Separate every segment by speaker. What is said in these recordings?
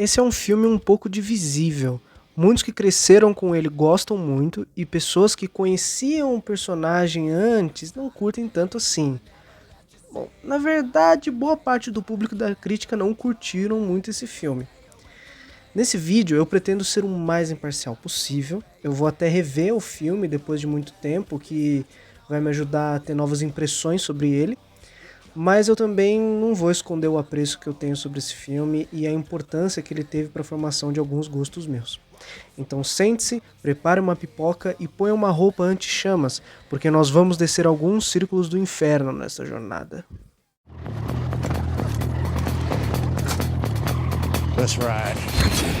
Speaker 1: Esse é um filme um pouco divisível. Muitos que cresceram com ele gostam muito e pessoas que conheciam o personagem antes não curtem tanto assim. Bom, na verdade, boa parte do público da crítica não curtiram muito esse filme. Nesse vídeo eu pretendo ser o mais imparcial possível. Eu vou até rever o filme depois de muito tempo, que vai me ajudar a ter novas impressões sobre ele. Mas eu também não vou esconder o apreço que eu tenho sobre esse filme e a importância que ele teve para a formação de alguns gostos meus. Então sente-se, prepare uma pipoca e ponha uma roupa anti-chamas, porque nós vamos descer alguns círculos do inferno nesta jornada.
Speaker 2: Let's ride.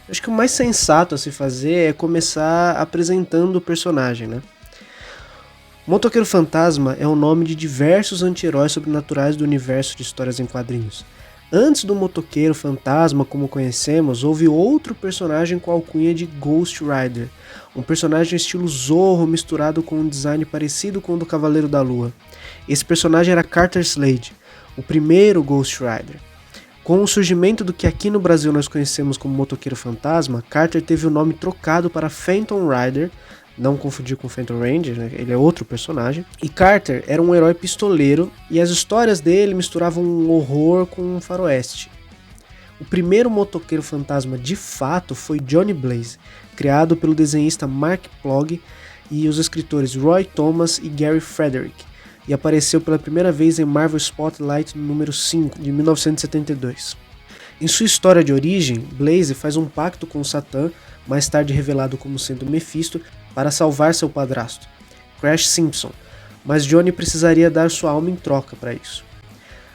Speaker 1: Acho que o mais sensato a se fazer é começar apresentando o personagem, né? O Motoqueiro Fantasma é o nome de diversos anti-heróis sobrenaturais do universo de histórias em quadrinhos. Antes do Motoqueiro Fantasma, como conhecemos, houve outro personagem com a alcunha de Ghost Rider, um personagem estilo Zorro misturado com um design parecido com o do Cavaleiro da Lua. Esse personagem era Carter Slade, o primeiro Ghost Rider. Com o surgimento do que aqui no Brasil nós conhecemos como Motoqueiro Fantasma, Carter teve o nome trocado para Phantom Rider, não confundir com Phantom Ranger, né? Ele é outro personagem. E Carter era um herói pistoleiro e as histórias dele misturavam um horror com um faroeste. O primeiro Motoqueiro Fantasma de fato foi Johnny Blaze, criado pelo desenhista Mark Plog e os escritores Roy Thomas e Gary Frederick, e apareceu pela primeira vez em Marvel Spotlight no número 5, de 1972. Em sua história de origem, Blaze faz um pacto com Satã, mais tarde revelado como sendo Mephisto, para salvar seu padrasto, Crash Simpson, mas Johnny precisaria dar sua alma em troca para isso.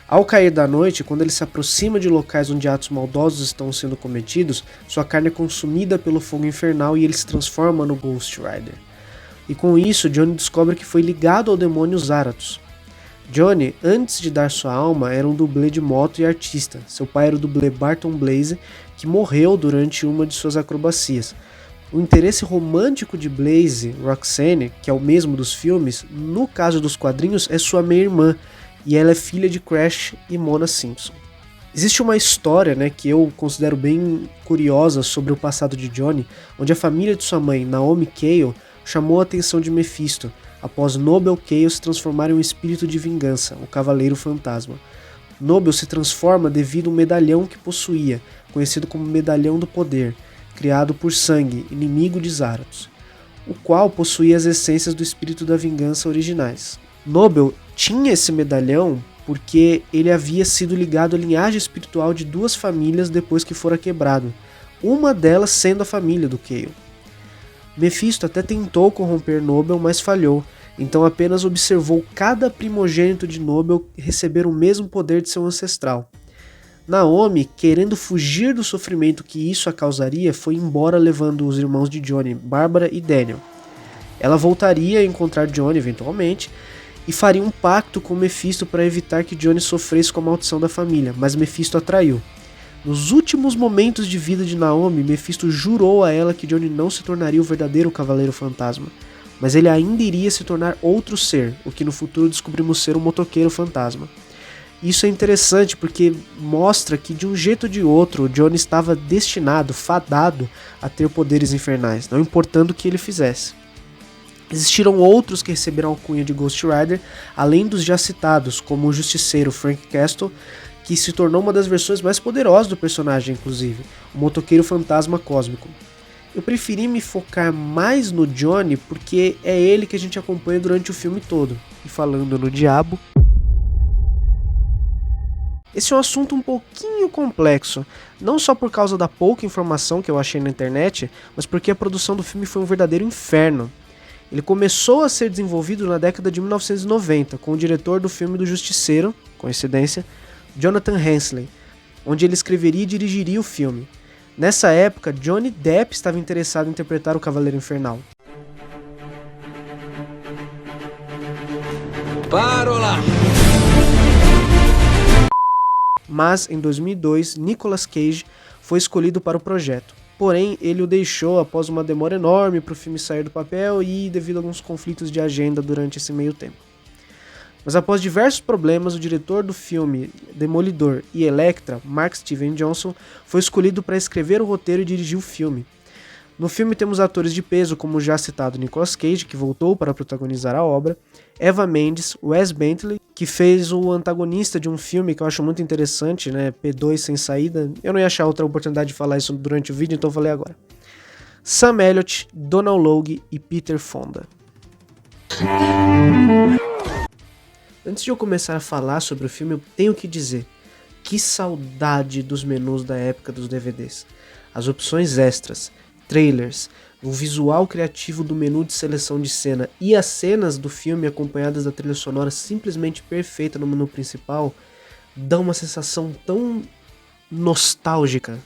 Speaker 1: Ao cair da noite, quando ele se aproxima de locais onde atos maldosos estão sendo cometidos, sua carne é consumida pelo fogo infernal e ele se transforma no Ghost Rider. E com isso, Johnny descobre que foi ligado ao demônio Zarathos. Johnny, antes de dar sua alma, era um dublê de moto e artista. Seu pai era o dublê Barton Blaze, que morreu durante uma de suas acrobacias. O interesse romântico de Blaze, Roxanne, que é o mesmo dos filmes, no caso dos quadrinhos, é sua meia-irmã, e ela é filha de Crash e Mona Simpson. Existe uma história, que eu considero bem curiosa sobre o passado de Johnny, onde a família de sua mãe, Naomi Cale, chamou a atenção de Mephisto, após Nobel Cale se transformar em um espírito de vingança, o Cavaleiro Fantasma. Nobel se transforma devido a um medalhão que possuía, conhecido como Medalhão do Poder, criado por Sangue, inimigo de Zarathos, o qual possuía as essências do espírito da vingança originais. Nobel tinha esse medalhão porque ele havia sido ligado à linhagem espiritual de duas famílias depois que fora quebrado, uma delas sendo a família do Cale. Mephisto até tentou corromper Nobel, mas falhou, então apenas observou cada primogênito de Nobel receber o mesmo poder de seu ancestral. Naomi, querendo fugir do sofrimento que isso a causaria, foi embora levando os irmãos de Johnny, Barbara e Daniel. Ela voltaria a encontrar Johnny eventualmente e faria um pacto com Mephisto para evitar que Johnny sofresse com a maldição da família, mas Mephisto a traiu. Nos últimos momentos de vida de Naomi, Mephisto jurou a ela que Johnny não se tornaria o verdadeiro Cavaleiro Fantasma. mas ele ainda iria se tornar outro ser, o que no futuro descobrimos ser um motoqueiro fantasma. Isso é interessante porque mostra que de um jeito ou de outro o Johnny estava destinado, fadado a ter poderes infernais, não importando o que ele fizesse. Existiram outros que receberam a alcunha de Ghost Rider, além dos já citados, como o justiceiro Frank Castle, que se tornou uma das versões mais poderosas do personagem, inclusive, o motoqueiro fantasma cósmico. Eu preferi me focar mais no Johnny porque é ele que a gente acompanha durante o filme todo. E falando no diabo, esse é um assunto um pouquinho complexo, não só por causa da pouca informação que eu achei na internet, mas porque a produção do filme foi um verdadeiro inferno. Ele começou a ser desenvolvido na década de 1990, com o diretor do filme do Justiceiro, coincidência, Jonathan Hensleigh, onde ele escreveria e dirigiria o filme. Nessa época, Johnny Depp estava interessado em interpretar o Cavaleiro Infernal.
Speaker 2: Parola!
Speaker 1: Mas, em 2002, Nicolas Cage foi escolhido para o projeto. Porém, ele o deixou após uma demora enorme para o filme sair do papel e devido a alguns conflitos de agenda durante esse meio tempo. Mas após diversos problemas, o diretor do filme Demolidor e Elektra, Mark Steven Johnson, foi escolhido para escrever o roteiro e dirigir o filme. No filme temos atores de peso como o já citado Nicolas Cage, que voltou para protagonizar a obra, Eva Mendes, Wes Bentley, que fez o antagonista de um filme que eu acho muito interessante, né, P2 Sem Saída. Eu não ia achar outra oportunidade de falar isso durante o vídeo, então eu falei agora. Sam Elliott, Donald Logue e Peter Fonda. Antes de eu começar a falar sobre o filme, eu tenho que dizer, que saudade dos menus da época dos DVDs. As opções extras, trailers, o visual criativo do menu de seleção de cena e as cenas do filme acompanhadas da trilha sonora simplesmente perfeita no menu principal dão uma sensação tão nostálgica.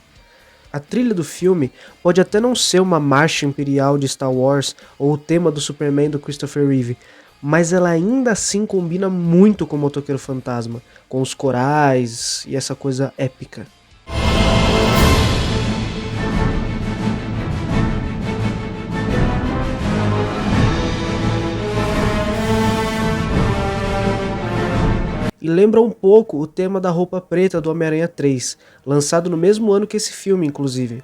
Speaker 1: A trilha do filme pode até não ser uma marcha imperial de Star Wars ou o tema do Superman do Christopher Reeve, mas ela ainda assim combina muito com o Motoqueiro Fantasma, com os corais e essa coisa épica. E lembra um pouco o tema da roupa preta do Homem-Aranha 3, lançado no mesmo ano que esse filme, inclusive.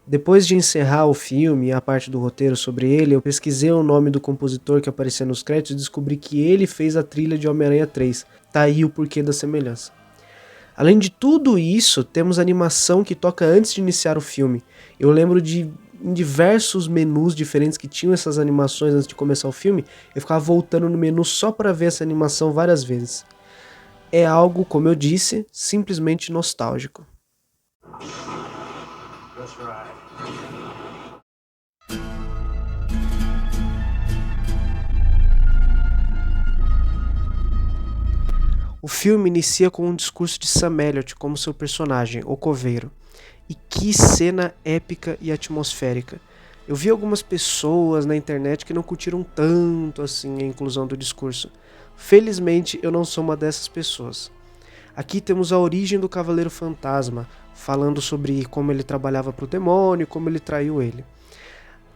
Speaker 1: Depois de encerrar o filme e a parte do roteiro sobre ele, eu pesquisei o nome do compositor que aparecia nos créditos e descobri que ele fez a trilha de Homem-Aranha 3. Tá aí o porquê da semelhança. Além de tudo isso, temos a animação que toca antes de iniciar o filme. Eu lembro de em diversos menus diferentes que tinham essas animações antes de começar o filme, eu ficava voltando no menu só para ver essa animação várias vezes. É algo, como eu disse, simplesmente nostálgico. That's right. O filme inicia com um discurso de Sam Elliott como seu personagem, o Coveiro. E que cena épica e atmosférica. Eu vi algumas pessoas na internet que não curtiram tanto assim a inclusão do discurso. Felizmente eu não sou uma dessas pessoas. Aqui temos a origem do Cavaleiro Fantasma, falando sobre como ele trabalhava para o demônio, como ele traiu ele.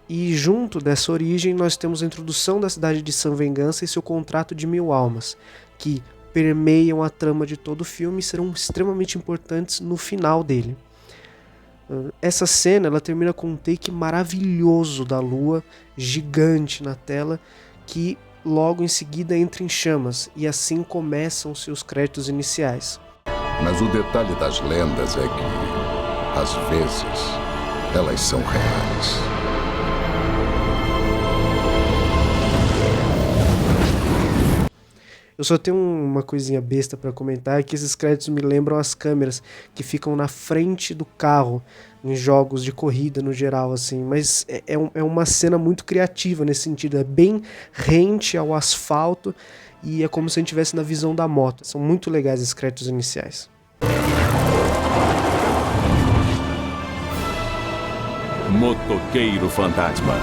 Speaker 1: E junto dessa origem nós temos a introdução da cidade de Sam Vengança e seu contrato de 1000 almas, que permeiam a trama de todo o filme e serão extremamente importantes no final dele. Essa cena ela termina com um take maravilhoso da lua, gigante na tela, que logo em seguida entra em chamas, e assim começam seus créditos iniciais.
Speaker 3: Mas o detalhe das lendas é que, às vezes, elas são reais.
Speaker 1: Eu só tenho uma coisinha besta pra comentar, que esses créditos me lembram as câmeras que ficam na frente do carro em jogos de corrida no geral, assim, mas é uma cena muito criativa nesse sentido, é bem rente ao asfalto e é como se a gente estivesse na visão da moto. São muito legais esses créditos iniciais.
Speaker 2: Motoqueiro Fantasma.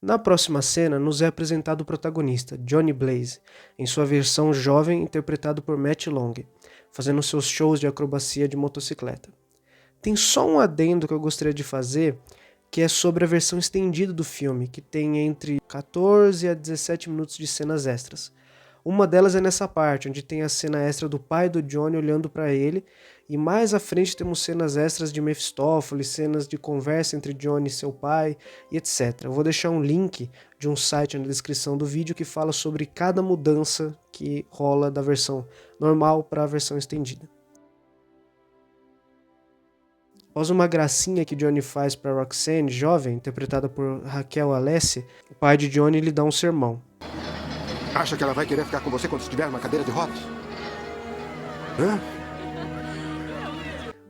Speaker 1: Na próxima cena, nos é apresentado o protagonista, Johnny Blaze, em sua versão jovem interpretado por Matt Long, fazendo seus shows de acrobacia de motocicleta. Tem só um adendo que eu gostaria de fazer, que é sobre a versão estendida do filme, que tem entre 14 a 17 minutos de cenas extras. Uma delas é nessa parte, onde tem a cena extra do pai do Johnny olhando para ele, e mais à frente temos cenas extras de Mephistófeles, cenas de conversa entre Johnny e seu pai, e etc. Eu vou deixar um link de um site na descrição do vídeo que fala sobre cada mudança que rola da versão normal para a versão estendida. Após uma gracinha que Johnny faz para Roxanne, jovem, interpretada por Raquel Alessi, o pai de Johnny lhe dá um sermão.
Speaker 4: Acha que ela vai querer ficar com você quando estiver numa cadeira de rodas? Hã?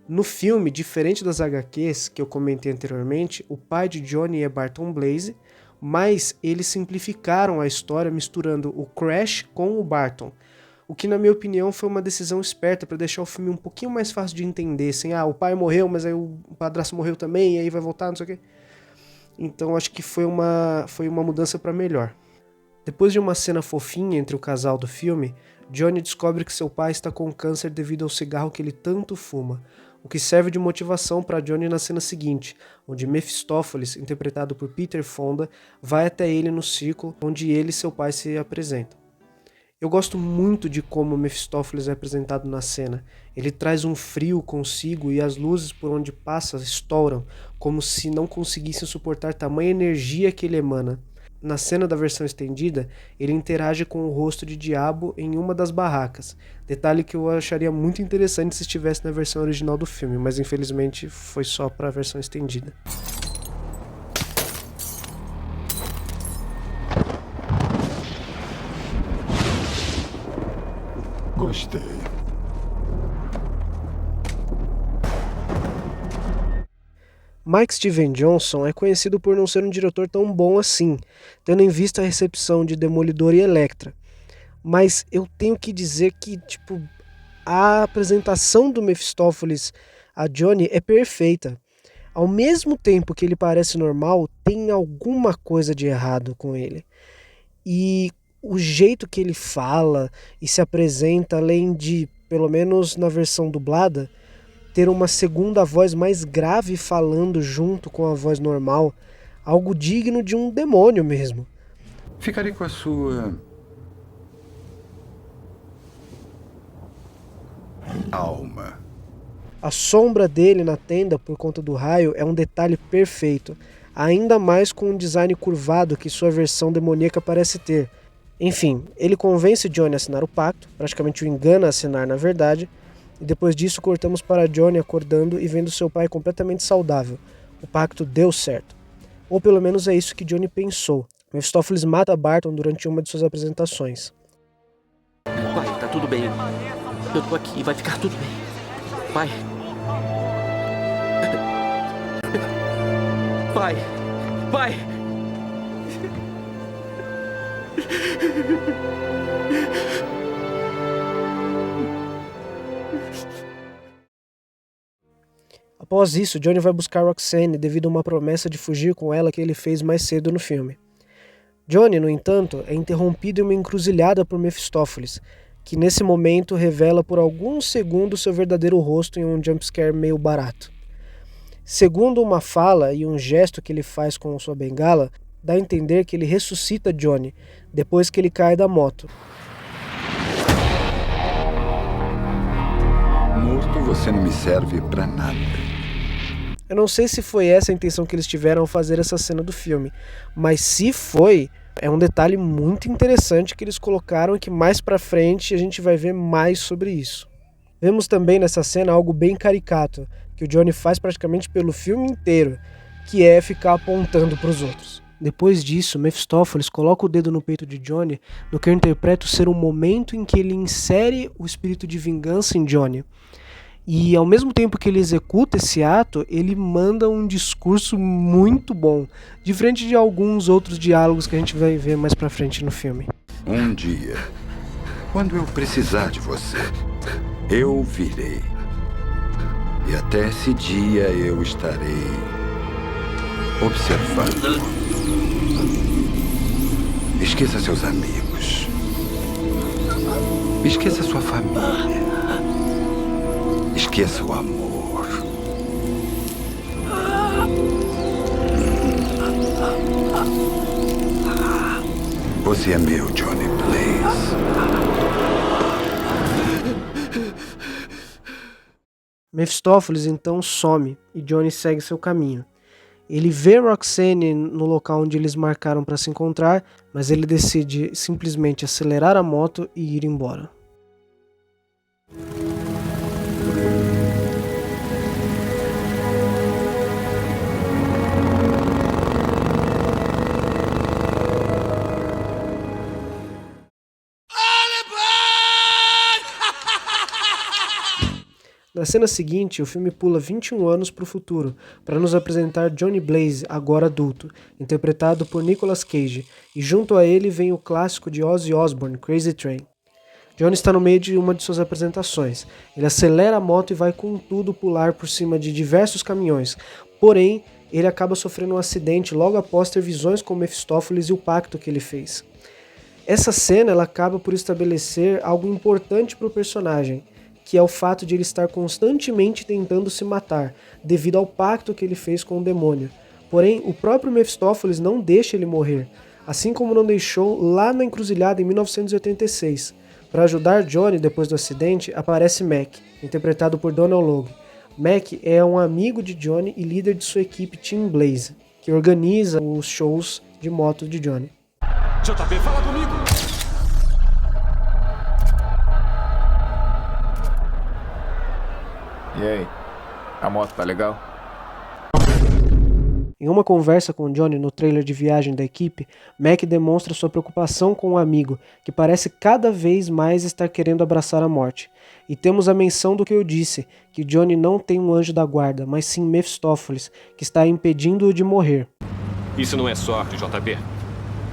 Speaker 1: No filme, diferente das HQs que eu comentei anteriormente, o pai de Johnny é Barton Blaze, mas eles simplificaram a história misturando o Crash com o Barton, o que na minha opinião foi uma decisão esperta para deixar o filme um pouquinho mais fácil de entender, sem o pai morreu, mas aí o padrasto morreu também, e aí vai voltar, não sei o quê. Então acho que foi uma mudança para melhor. Depois de uma cena fofinha entre o casal do filme, Johnny descobre que seu pai está com câncer devido ao cigarro que ele tanto fuma, o que serve de motivação para Johnny na cena seguinte, onde Mephistófeles, interpretado por Peter Fonda, vai até ele no círculo onde ele e seu pai se apresentam. Eu gosto muito de como Mephistófeles é apresentado na cena. Ele traz um frio consigo e as luzes por onde passa estouram, como se não conseguissem suportar tamanha energia que ele emana. Na cena da versão estendida, ele interage com o rosto de Diabo em uma das barracas. Detalhe que eu acharia muito interessante se estivesse na versão original do filme, mas infelizmente foi só para a versão estendida.
Speaker 4: Gostei.
Speaker 1: Mike Steven Johnson é conhecido por não ser um diretor tão bom assim, tendo em vista a recepção de Demolidor e Elektra. Mas eu tenho que dizer que, a apresentação do Mephistófeles a Johnny é perfeita. Ao mesmo tempo que ele parece normal, tem alguma coisa de errado com ele. E o jeito que ele fala e se apresenta, além de, pelo menos na versão dublada, ter uma segunda voz mais grave falando junto com a voz normal, algo digno de um demônio mesmo.
Speaker 4: Ficarei com a sua alma.
Speaker 1: A sombra dele na tenda por conta do raio é um detalhe perfeito, ainda mais com um design curvado que sua versão demoníaca parece ter. Enfim, ele convence Johnny a assinar o pacto, praticamente o engana a assinar na verdade, e depois disso cortamos para Johnny acordando e vendo seu pai completamente saudável. O pacto deu certo. Ou pelo menos é isso que Johnny pensou. Mephistófeles mata Barton durante uma de suas apresentações.
Speaker 5: Pai, tá tudo bem. Eu tô aqui, vai ficar tudo bem. Pai. Pai. Pai.
Speaker 1: Após isso, Johnny vai buscar Roxanne devido a uma promessa de fugir com ela que ele fez mais cedo no filme. Johnny, no entanto, é interrompido em uma encruzilhada por Mephistófeles, que nesse momento revela por alguns segundos seu verdadeiro rosto em um jumpscare meio barato. Segundo uma fala e um gesto que ele faz com sua bengala, dá a entender que ele ressuscita Johnny depois que ele cai da moto.
Speaker 4: Morto, você não me serve pra nada.
Speaker 1: Eu não sei se foi essa a intenção que eles tiveram ao fazer essa cena do filme, mas se foi, é um detalhe muito interessante que eles colocaram e que mais pra frente a gente vai ver mais sobre isso. Vemos também nessa cena algo bem caricato, que o Johnny faz praticamente pelo filme inteiro, que é ficar apontando para os outros. Depois disso, Mephistófeles coloca o dedo no peito de Johnny, no que eu interpreto ser um momento em que ele insere o espírito de vingança em Johnny. E ao mesmo tempo que ele executa esse ato, ele manda um discurso muito bom, diferente de alguns outros diálogos que a gente vai ver mais pra frente no filme.
Speaker 4: Um dia, Quando eu precisar de você, eu virei. E até esse dia eu estarei observando. Esqueça seus amigos. Esqueça sua família. Esqueça o amor. Você é meu, Johnny Blaze.
Speaker 1: Mephistófeles então some e Johnny segue seu caminho. Ele vê Roxanne no local onde eles marcaram para se encontrar, mas ele decide simplesmente acelerar a moto e ir embora. Na cena seguinte, o filme pula 21 anos para o futuro, para nos apresentar Johnny Blaze, agora adulto, interpretado por Nicolas Cage, e junto a ele vem o clássico de Ozzy Osbourne, Crazy Train. Johnny está no meio de uma de suas apresentações. Ele acelera a moto e vai com tudo pular por cima de diversos caminhões, porém, ele acaba sofrendo um acidente logo após ter visões com Mephistófeles e o pacto que ele fez. Essa cena ela acaba por estabelecer algo importante para o personagem, que é o fato de ele estar constantemente tentando se matar, devido ao pacto que ele fez com o demônio. Porém, o próprio Mephistófeles não deixa ele morrer, assim como não deixou lá na encruzilhada em 1986. Para ajudar Johnny depois do acidente, aparece Mac, interpretado por Donald Logue. Mac é um amigo de Johnny e líder de sua equipe Team Blaze, que organiza os shows de moto de Johnny.
Speaker 2: JP, fala comigo!
Speaker 6: E aí, a moto tá legal?
Speaker 1: Em uma conversa com Johnny no trailer de viagem da equipe, Mac demonstra sua preocupação com o amigo, que parece cada vez mais estar querendo abraçar a morte. E temos a menção do que eu disse, que Johnny não tem um anjo da guarda, mas sim Mephistófeles, que está impedindo-o de morrer.
Speaker 2: Isso não é sorte, JB.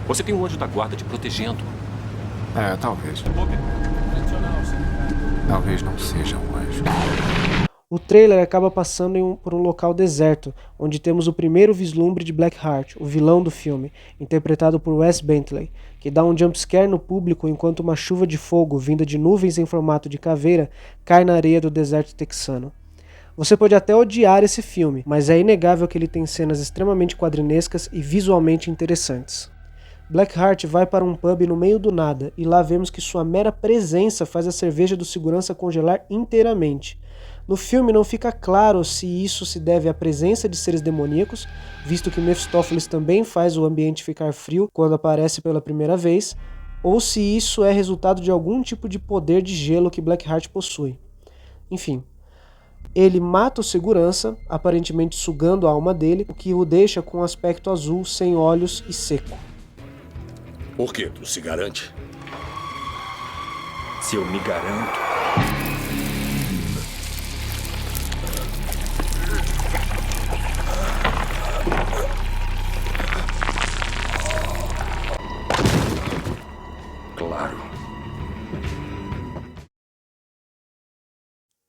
Speaker 2: Você tem um anjo da guarda te protegendo.
Speaker 6: É, talvez. Talvez não seja um anjo.
Speaker 1: O trailer acaba passando por um local deserto, onde temos o primeiro vislumbre de Blackheart, o vilão do filme, interpretado por Wes Bentley, que dá um jumpscare no público enquanto uma chuva de fogo vinda de nuvens em formato de caveira cai na areia do deserto texano. Você pode até odiar esse filme, mas é inegável que ele tem cenas extremamente quadrinescas e visualmente interessantes. Blackheart vai para um pub no meio do nada, e lá vemos que sua mera presença faz a cerveja do segurança congelar inteiramente. No filme não fica claro se isso se deve à presença de seres demoníacos, visto que Mephistófeles também faz o ambiente ficar frio quando aparece pela primeira vez, ou se isso é resultado de algum tipo de poder de gelo que Blackheart possui. Enfim, ele mata o segurança, aparentemente sugando a alma dele, o que o deixa com um aspecto azul, sem olhos e seco.
Speaker 7: Por que tu se garante?
Speaker 2: Se eu me garanto...
Speaker 7: Claro.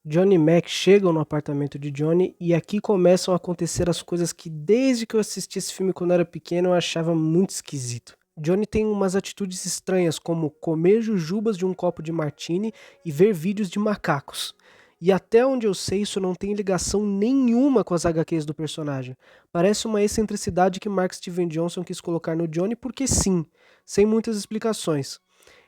Speaker 1: Johnny e Mac chegam no apartamento de Johnny e aqui começam a acontecer as coisas que desde que eu assisti esse filme quando era pequeno eu achava muito esquisito. Johnny tem umas atitudes estranhas, como comer jujubas de um copo de martini e ver vídeos de macacos. E até onde eu sei, isso não tem ligação nenhuma com as HQs do personagem. Parece uma excentricidade que Mark Steven Johnson quis colocar no Johnny porque sim, sem muitas explicações.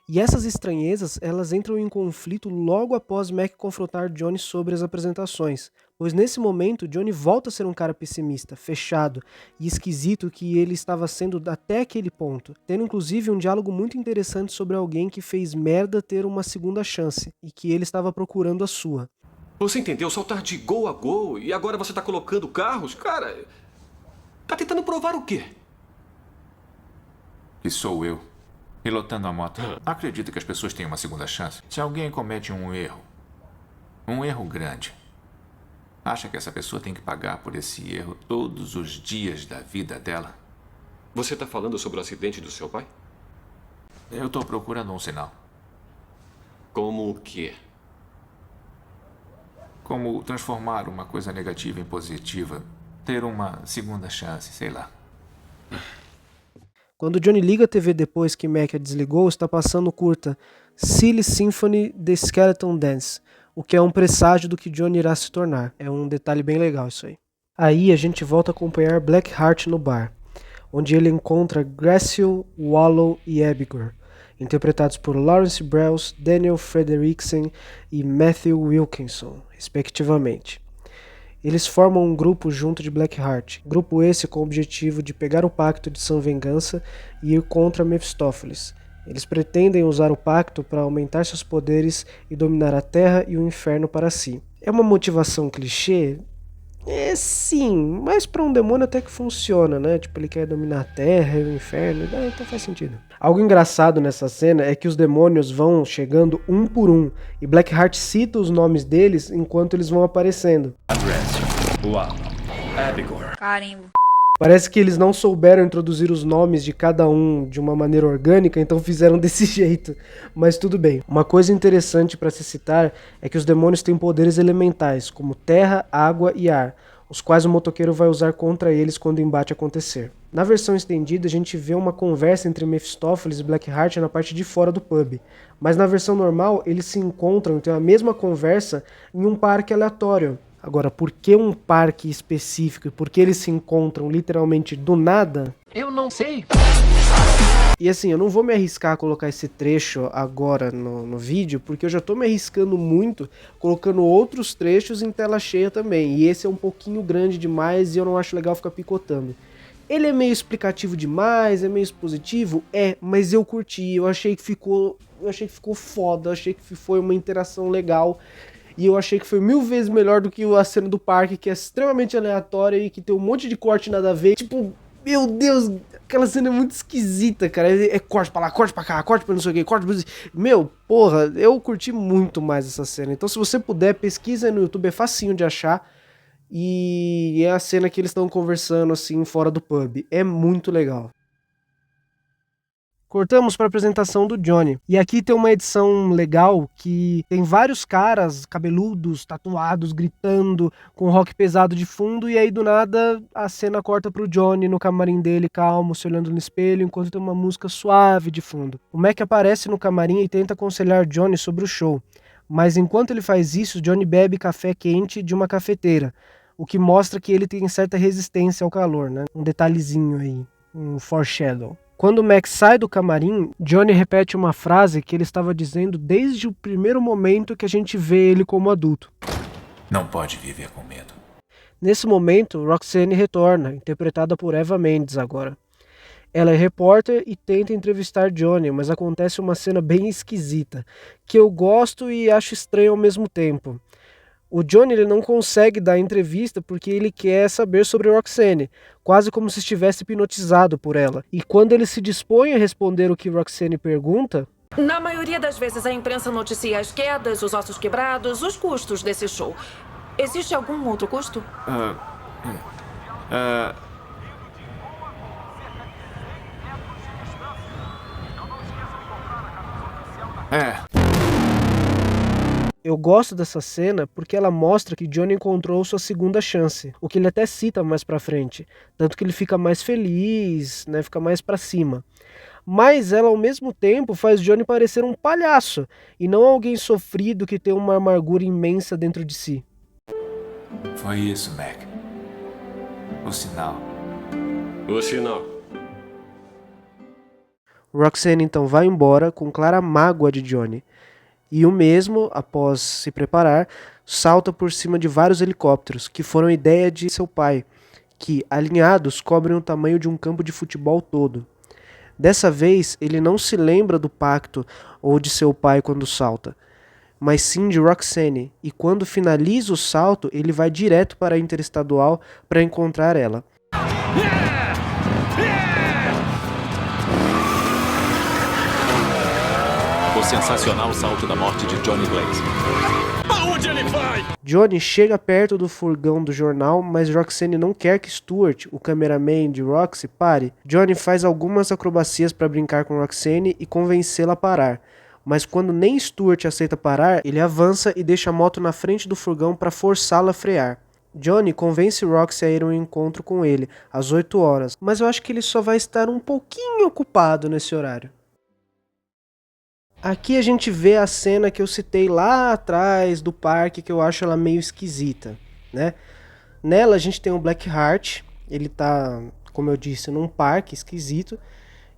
Speaker 1: E essas estranhezas, elas entram em conflito logo após Mac confrontar Johnny sobre as apresentações, pois nesse momento Johnny volta a ser um cara pessimista, fechado e esquisito que ele estava sendo até aquele ponto, tendo inclusive um diálogo muito interessante sobre alguém que fez merda ter uma segunda chance e que ele estava procurando a sua.
Speaker 2: Você entendeu? Saltar de gol a gol e agora você tá colocando carros? Cara, tá tentando provar o quê?
Speaker 6: Que sou eu, pilotando a moto. Acredito que as pessoas têm uma segunda chance. Se alguém comete um erro grande, acha que essa pessoa tem que pagar por esse erro todos os dias da vida dela?
Speaker 2: Você tá falando sobre o acidente do seu pai?
Speaker 6: Eu tô procurando um sinal.
Speaker 2: Como o quê?
Speaker 6: Como transformar uma coisa negativa em positiva. Ter uma segunda chance, sei lá.
Speaker 1: Quando Johnny liga a TV depois que Mac a desligou, está passando o curta Silly Symphony The Skeleton Dance, o que é um presságio do que Johnny irá se tornar. É um detalhe bem legal isso aí. Aí a gente volta a acompanhar Blackheart no bar, onde ele encontra Graciel, Wallow e Abigail, interpretados por Lawrence Brels, Daniel Frederiksen e Matthew Wilkinson, respectivamente. Eles formam um grupo junto de Blackheart, grupo esse com o objetivo de pegar o pacto de São Vingança e ir contra Mephistófeles. Eles pretendem usar o pacto para aumentar seus poderes e dominar a Terra e o Inferno para si. É uma motivação clichê? É sim, mas para um demônio até que funciona, né? Tipo, ele quer dominar a Terra e o Inferno, então faz sentido. Algo engraçado nessa cena é que os demônios vão chegando um por um, e Blackheart cita os nomes deles enquanto eles vão aparecendo.
Speaker 8: Carimbo.
Speaker 1: Parece que eles não souberam introduzir os nomes de cada um de uma maneira orgânica, então fizeram desse jeito. Mas tudo bem. Uma coisa interessante para se citar é que os demônios têm poderes elementais, como terra, água e ar, os quais o motoqueiro vai usar contra eles quando o embate acontecer. Na versão estendida, a gente vê uma conversa entre Mephistófeles e Blackheart na parte de fora do pub, mas na versão normal, eles se encontram e têm a mesma conversa em um parque aleatório. Agora, por que um parque específico e por que eles se encontram literalmente do nada?
Speaker 5: Eu não sei.
Speaker 1: E assim, eu não vou me arriscar a colocar esse trecho agora no vídeo, porque eu já tô me arriscando muito colocando outros trechos em tela cheia também. E esse é um pouquinho grande demais e eu não acho legal ficar picotando. Ele é meio explicativo demais, é meio expositivo? É, mas eu curti, eu achei que ficou foda, eu achei que foi uma interação legal. E eu achei que foi 1000 vezes melhor do que a cena do parque, que é extremamente aleatória e que tem um monte de corte nada a ver. Tipo, meu Deus, aquela cena é muito esquisita, cara. É corte pra lá, corte pra cá, corte pra não sei o que, corte pra... Meu, porra, eu curti muito mais essa cena. Então se você puder, pesquisa aí no YouTube, é facinho de achar. E é a cena que eles estão conversando assim, fora do pub. É muito legal. Cortamos para a apresentação do Johnny. E aqui tem uma edição legal que tem vários caras cabeludos, tatuados, gritando, com rock pesado de fundo. E aí do nada a cena corta pro Johnny no camarim dele, calmo, se olhando no espelho, enquanto tem uma música suave de fundo. O Mac aparece no camarim e tenta aconselhar Johnny sobre o show. Mas enquanto ele faz isso, Johnny bebe café quente de uma cafeteira, o que mostra que ele tem certa resistência ao calor, né? Um detalhezinho aí, um foreshadow. Quando o Mac sai do camarim, Johnny repete uma frase que ele estava dizendo desde o primeiro momento que a gente vê ele como adulto.
Speaker 6: Não pode viver com medo.
Speaker 1: Nesse momento, Roxanne retorna, interpretada por Eva Mendes agora. Ela é repórter e tenta entrevistar Johnny, mas acontece uma cena bem esquisita, que eu gosto e acho estranho ao mesmo tempo. O Johnny ele não consegue dar entrevista porque ele quer saber sobre Roxanne, quase como se estivesse hipnotizado por ela. E quando ele se dispõe a responder o que Roxanne pergunta...
Speaker 9: Na maioria das vezes a imprensa noticia as quedas, os ossos quebrados, os custos desse show. Existe algum outro custo? Eu gosto dessa cena porque ela mostra que Johnny encontrou sua segunda chance, o que ele até cita mais pra frente, tanto que ele fica mais feliz, né, fica mais pra cima. Mas ela ao mesmo tempo faz Johnny parecer um palhaço, e não alguém sofrido que tem uma amargura imensa dentro de si.
Speaker 6: Foi isso, Mac. O sinal.
Speaker 2: O sinal.
Speaker 1: Roxanne então vai embora com clara mágoa de Johnny. E o mesmo, após se preparar, salta por cima de vários helicópteros, que foram ideia de seu pai, que, alinhados, cobrem o tamanho de um campo de futebol todo. Dessa vez, ele não se lembra do pacto ou de seu pai quando salta, mas sim de Roxanne, e quando finaliza o salto, ele vai direto para a Interestadual para encontrar ela.
Speaker 10: O sensacional salto da morte de Johnny Blaze.
Speaker 7: Aonde ele vai?
Speaker 1: Johnny chega perto do furgão do jornal, mas Roxanne não quer que Stuart, o cameraman de Roxy, pare. Johnny faz algumas acrobacias para brincar com Roxanne e convencê-la a parar, mas quando nem Stuart aceita parar, ele avança e deixa a moto na frente do furgão para forçá-la a frear. Johnny convence Roxy a ir a um encontro com ele, às 8 horas, mas eu acho que ele só vai estar um pouquinho ocupado nesse horário. Aqui a gente vê a cena que eu citei lá atrás do parque, que eu acho ela meio esquisita, né? Nela a gente tem o Blackheart, ele tá, como eu disse, num parque esquisito,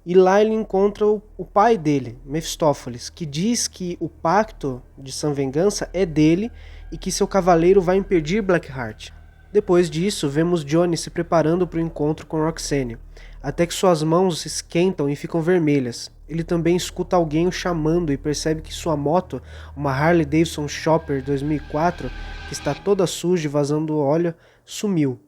Speaker 1: e lá ele encontra o pai dele, Mephistófeles, que diz que o pacto de Sanvengança é dele e que seu cavaleiro vai impedir Blackheart. Depois disso, vemos Johnny se preparando para o encontro com Roxane, até que suas mãos se esquentam e ficam vermelhas. Ele também escuta alguém o chamando e percebe que sua moto, uma Harley Davidson Chopper 2004, que está toda suja e vazando óleo, sumiu.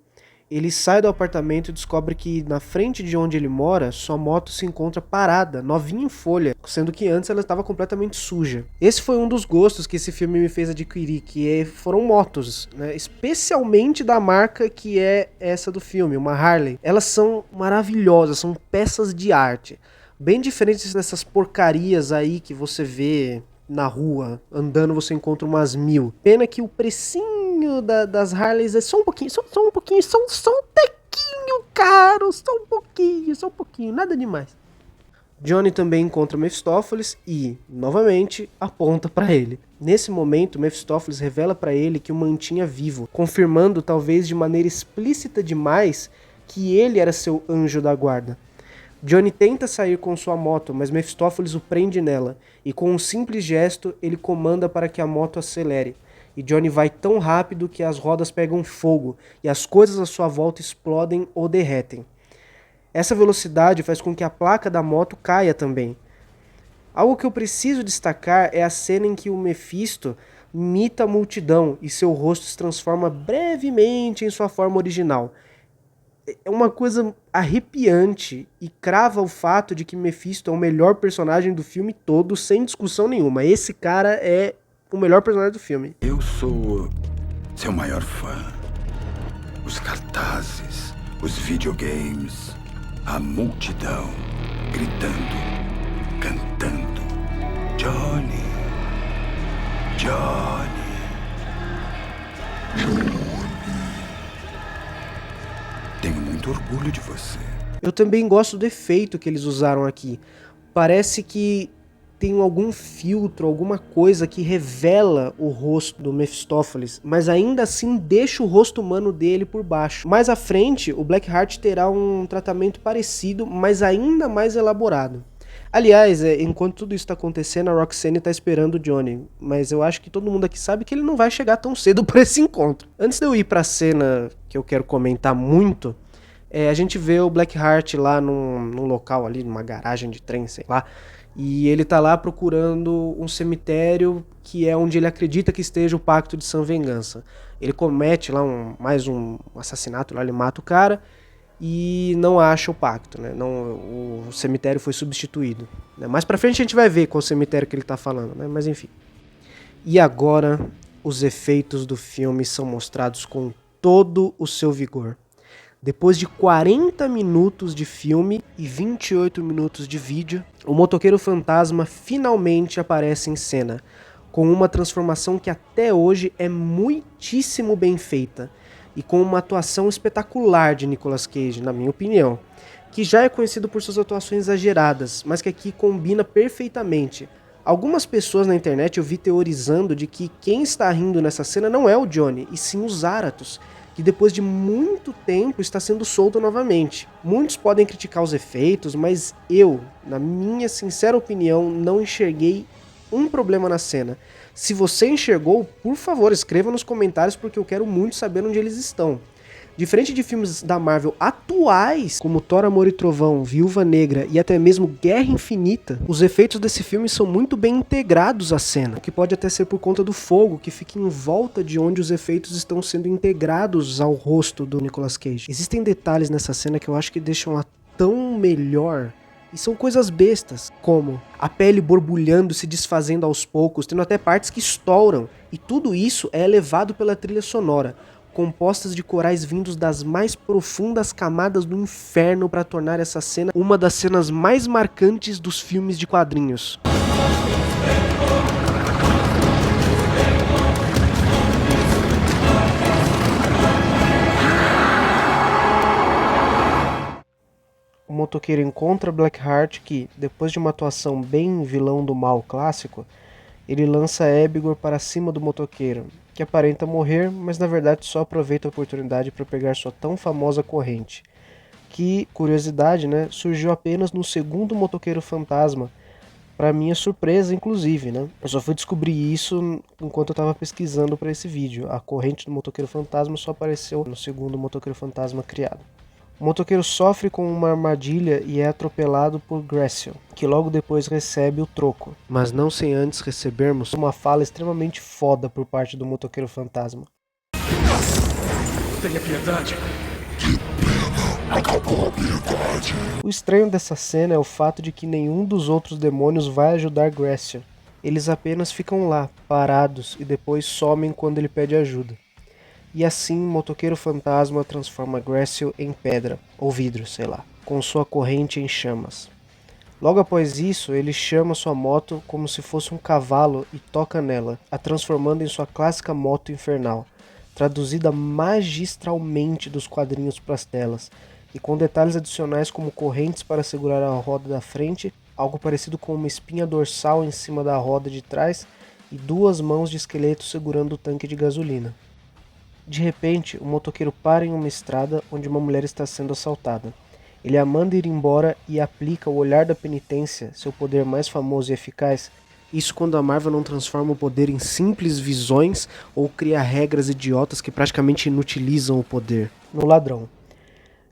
Speaker 1: Ele sai do apartamento e descobre que na frente de onde ele mora, sua moto se encontra parada, novinha em folha, sendo que antes ela estava completamente suja. Esse foi um dos gostos que esse filme me fez adquirir, foram motos, né? Especialmente da marca que é essa do filme, uma Harley. Elas são maravilhosas, são peças de arte, bem diferentes dessas porcarias aí que você vê na rua, andando você encontra umas 1000. Pena que o precinho das Harleys é só um pouquinho, só um tequinho caro, só um pouquinho, nada demais. Johnny também encontra Mephistófeles e, novamente, aponta para ele. Nesse momento, Mephistófeles revela para ele que o mantinha vivo, confirmando, talvez de maneira explícita demais, que ele era seu anjo da guarda. Johnny tenta sair com sua moto, mas Mephistófeles o prende nela, e com um simples gesto, ele comanda para que a moto acelere. E Johnny vai tão rápido que as rodas pegam fogo, e as coisas à sua volta explodem ou derretem. Essa velocidade faz com que a placa da moto caia também. Algo que eu preciso destacar é a cena em que o Mephisto imita a multidão, e seu rosto se transforma brevemente em sua forma original. É uma coisa arrepiante e crava o fato de que Mephisto é o melhor personagem do filme todo, sem discussão nenhuma. Esse cara é o melhor personagem do filme.
Speaker 4: Eu sou seu maior fã. Os cartazes, os videogames, a multidão gritando, cantando. Johnny, Johnny. Tenho muito orgulho de você.
Speaker 1: Eu também gosto do efeito que eles usaram aqui. Parece que tem algum filtro, alguma coisa que revela o rosto do Mephistófeles, mas ainda assim deixa o rosto humano dele por baixo. Mais à frente, o Blackheart terá um tratamento parecido, mas ainda mais elaborado. Aliás, enquanto tudo isso está acontecendo, a Roxane está esperando o Johnny, mas eu acho que todo mundo aqui sabe que ele não vai chegar tão cedo para esse encontro. Antes de eu ir para a cena que eu quero comentar muito, a gente vê o Blackheart lá num local ali, numa garagem de trem, sei lá, e ele tá lá procurando um cemitério que é onde ele acredita que esteja o Pacto de Sanvengança. Ele comete lá mais um assassinato, lá ele mata o cara e não acha o pacto, né? O cemitério foi substituído, né? Mais pra frente a gente vai ver qual cemitério que ele tá falando, né? Mas enfim. E agora os efeitos do filme são mostrados com todo o seu vigor. Depois de 40 minutos de filme e 28 minutos de vídeo, o motoqueiro fantasma finalmente aparece em cena, com uma transformação que até hoje é muitíssimo bem feita, e com uma atuação espetacular de Nicolas Cage, na minha opinião, que já é conhecido por suas atuações exageradas, mas que aqui combina perfeitamente. Algumas pessoas na internet eu vi teorizando de que quem está rindo nessa cena não é o Johnny, e sim o Zarathos, que depois de muito tempo está sendo solto novamente. Muitos podem criticar os efeitos, mas eu, na minha sincera opinião, não enxerguei um problema na cena. Se você enxergou, por favor, escreva nos comentários, porque eu quero muito saber onde eles estão. Diferente de filmes da Marvel atuais, como Thor, Amor e Trovão, Viúva Negra e até mesmo Guerra Infinita, os efeitos desse filme são muito bem integrados à cena, o que pode até ser por conta do fogo que fica em volta de onde os efeitos estão sendo integrados ao rosto do Nicolas Cage. Existem detalhes nessa cena que eu acho que deixam ela tão melhor, e são coisas bestas, como a pele borbulhando, se desfazendo aos poucos, tendo até partes que estouram, e tudo isso é elevado pela trilha sonora, compostas de corais vindos das mais profundas camadas do inferno para tornar essa cena uma das cenas mais marcantes dos filmes de quadrinhos.
Speaker 9: o motoqueiro encontra Blackheart que, depois de uma atuação bem vilão do mal clássico, ele lança Abigail para cima do motoqueiro, que aparenta morrer, mas na verdade só aproveita a oportunidade para pegar sua tão famosa corrente, que, curiosidade, né, surgiu apenas no segundo Motoqueiro Fantasma, para minha surpresa inclusive, né? Eu só fui descobrir isso enquanto eu estava pesquisando para esse vídeo. A corrente do Motoqueiro Fantasma só apareceu no segundo Motoqueiro Fantasma criado. O motoqueiro sofre com uma armadilha e é atropelado por Graciel, que logo depois recebe o troco, mas não sem antes recebermos uma fala extremamente foda por parte do Motoqueiro Fantasma.
Speaker 7: Tenha piedade.
Speaker 3: Acabou a piedade.
Speaker 9: O estranho dessa cena é o fato de que nenhum dos outros demônios vai ajudar Graciel. Eles apenas ficam lá, parados, e depois somem quando ele pede ajuda. E assim, o Motoqueiro Fantasma transforma Graciel em pedra, ou vidro, sei lá, com sua corrente em chamas. Logo após isso, ele chama sua moto como se fosse um cavalo e toca nela, a transformando em sua clássica moto infernal, traduzida magistralmente dos quadrinhos para as telas, e com detalhes adicionais como correntes para segurar a roda da frente, algo parecido com uma espinha dorsal em cima da roda de trás e 2 mãos de esqueleto segurando o tanque de gasolina. De repente, o motoqueiro para em uma estrada onde uma mulher está sendo assaltada. Ele a manda ir embora e aplica o olhar da penitência, seu poder mais famoso e eficaz. Isso quando a Marvel não transforma o poder em simples visões ou cria regras idiotas que praticamente inutilizam o poder. No ladrão.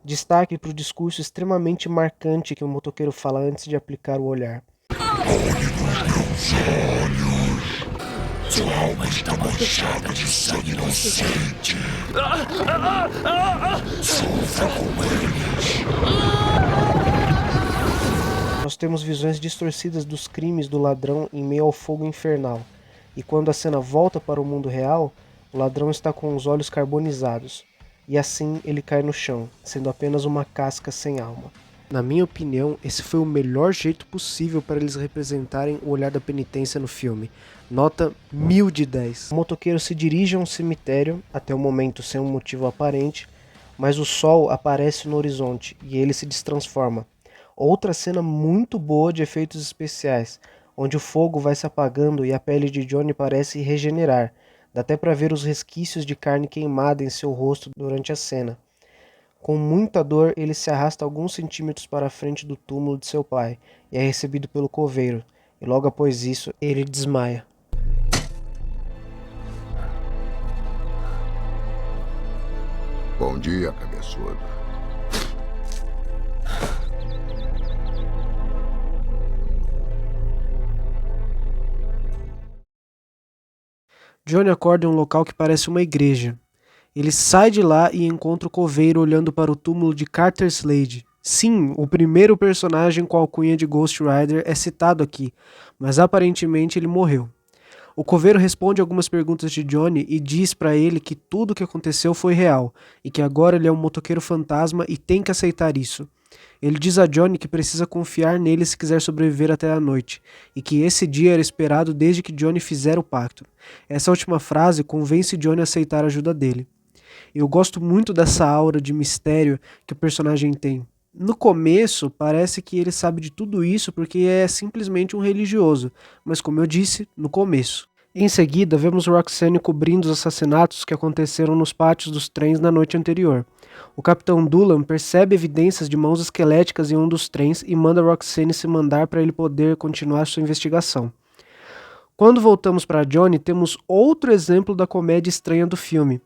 Speaker 9: Destaque para o discurso extremamente marcante que o motoqueiro fala antes de aplicar o olhar.
Speaker 3: Sua alma está manchada de sangue inocente. Sofra com eles.
Speaker 9: Nós temos visões distorcidas dos crimes do ladrão em meio ao fogo infernal. E quando a cena volta para o mundo real, o ladrão está com os olhos carbonizados. E assim ele cai no chão, sendo apenas uma casca sem alma. Na minha opinião, esse foi o melhor jeito possível para eles representarem o olhar da penitência no filme. Nota 1000 de 10. O motoqueiro se dirige a um cemitério, até o momento sem um motivo aparente, mas o sol aparece no horizonte e ele se destransforma. Outra cena muito boa de efeitos especiais, onde o fogo vai se apagando e a pele de Johnny parece regenerar. Dá até para ver os resquícios de carne queimada em seu rosto durante a cena. Com muita dor, ele se arrasta alguns centímetros para a frente do túmulo de seu pai e é recebido pelo coveiro, e logo após isso, ele desmaia.
Speaker 3: Bom dia, cabeçudo.
Speaker 9: Johnny acorda em um local que parece uma igreja. Ele sai de lá e encontra o coveiro olhando para o túmulo de Carter Slade. Sim, o primeiro personagem com a alcunha de Ghost Rider é citado aqui, mas aparentemente ele morreu. O coveiro responde algumas perguntas de Johnny e diz para ele que tudo o que aconteceu foi real, e que agora ele é um motoqueiro fantasma e tem que aceitar isso. Ele diz a Johnny que precisa confiar nele se quiser sobreviver até a noite, e que esse dia era esperado desde que Johnny fizera o pacto. Essa última frase convence Johnny a aceitar a ajuda dele. Eu gosto muito dessa aura de mistério que o personagem tem. No começo, parece que ele sabe de tudo isso porque é simplesmente um religioso, mas como eu disse, no começo. Em seguida, vemos Roxanne cobrindo os assassinatos que aconteceram nos pátios dos trens na noite anterior. O Capitão Doolan percebe evidências de mãos esqueléticas em um dos trens e manda Roxanne se mandar para ele poder continuar sua investigação. Quando voltamos para Johnny, temos outro exemplo da comédia estranha do filme.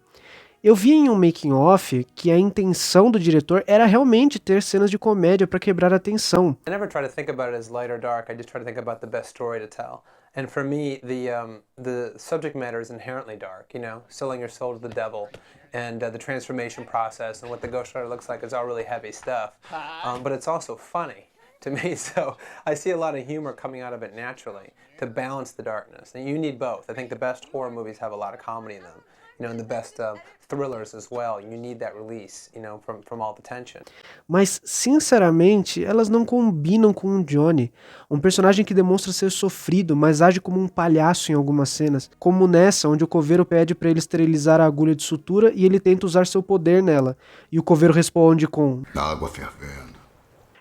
Speaker 9: Eu vi em um making-off que a intenção do diretor era realmente ter cenas de comédia para quebrar a tensão.
Speaker 8: I never try to think about it as light or dark. I just try to think about the best story to tell. And for me, the subject matter is inherently dark. You know, selling your soul to the devil, and the transformation process, and what the Ghost Rider looks like is all really heavy stuff. But it's also funny to me. So I see a lot of humor coming out of it naturally to balance the darkness. And you need both. I think the best horror movies have a lot of comedy in them. You know, and the best thrillers as well. You need that release, you know, from all the tension.
Speaker 9: Mas, sinceramente, elas não combinam com o Johnny, um personagem que demonstra ser sofrido, mas age como um palhaço em algumas cenas, como nessa, onde o coveiro pede para ele esterilizar a agulha de sutura e ele tenta usar seu poder nela, e o coveiro responde com
Speaker 3: Água fervendo.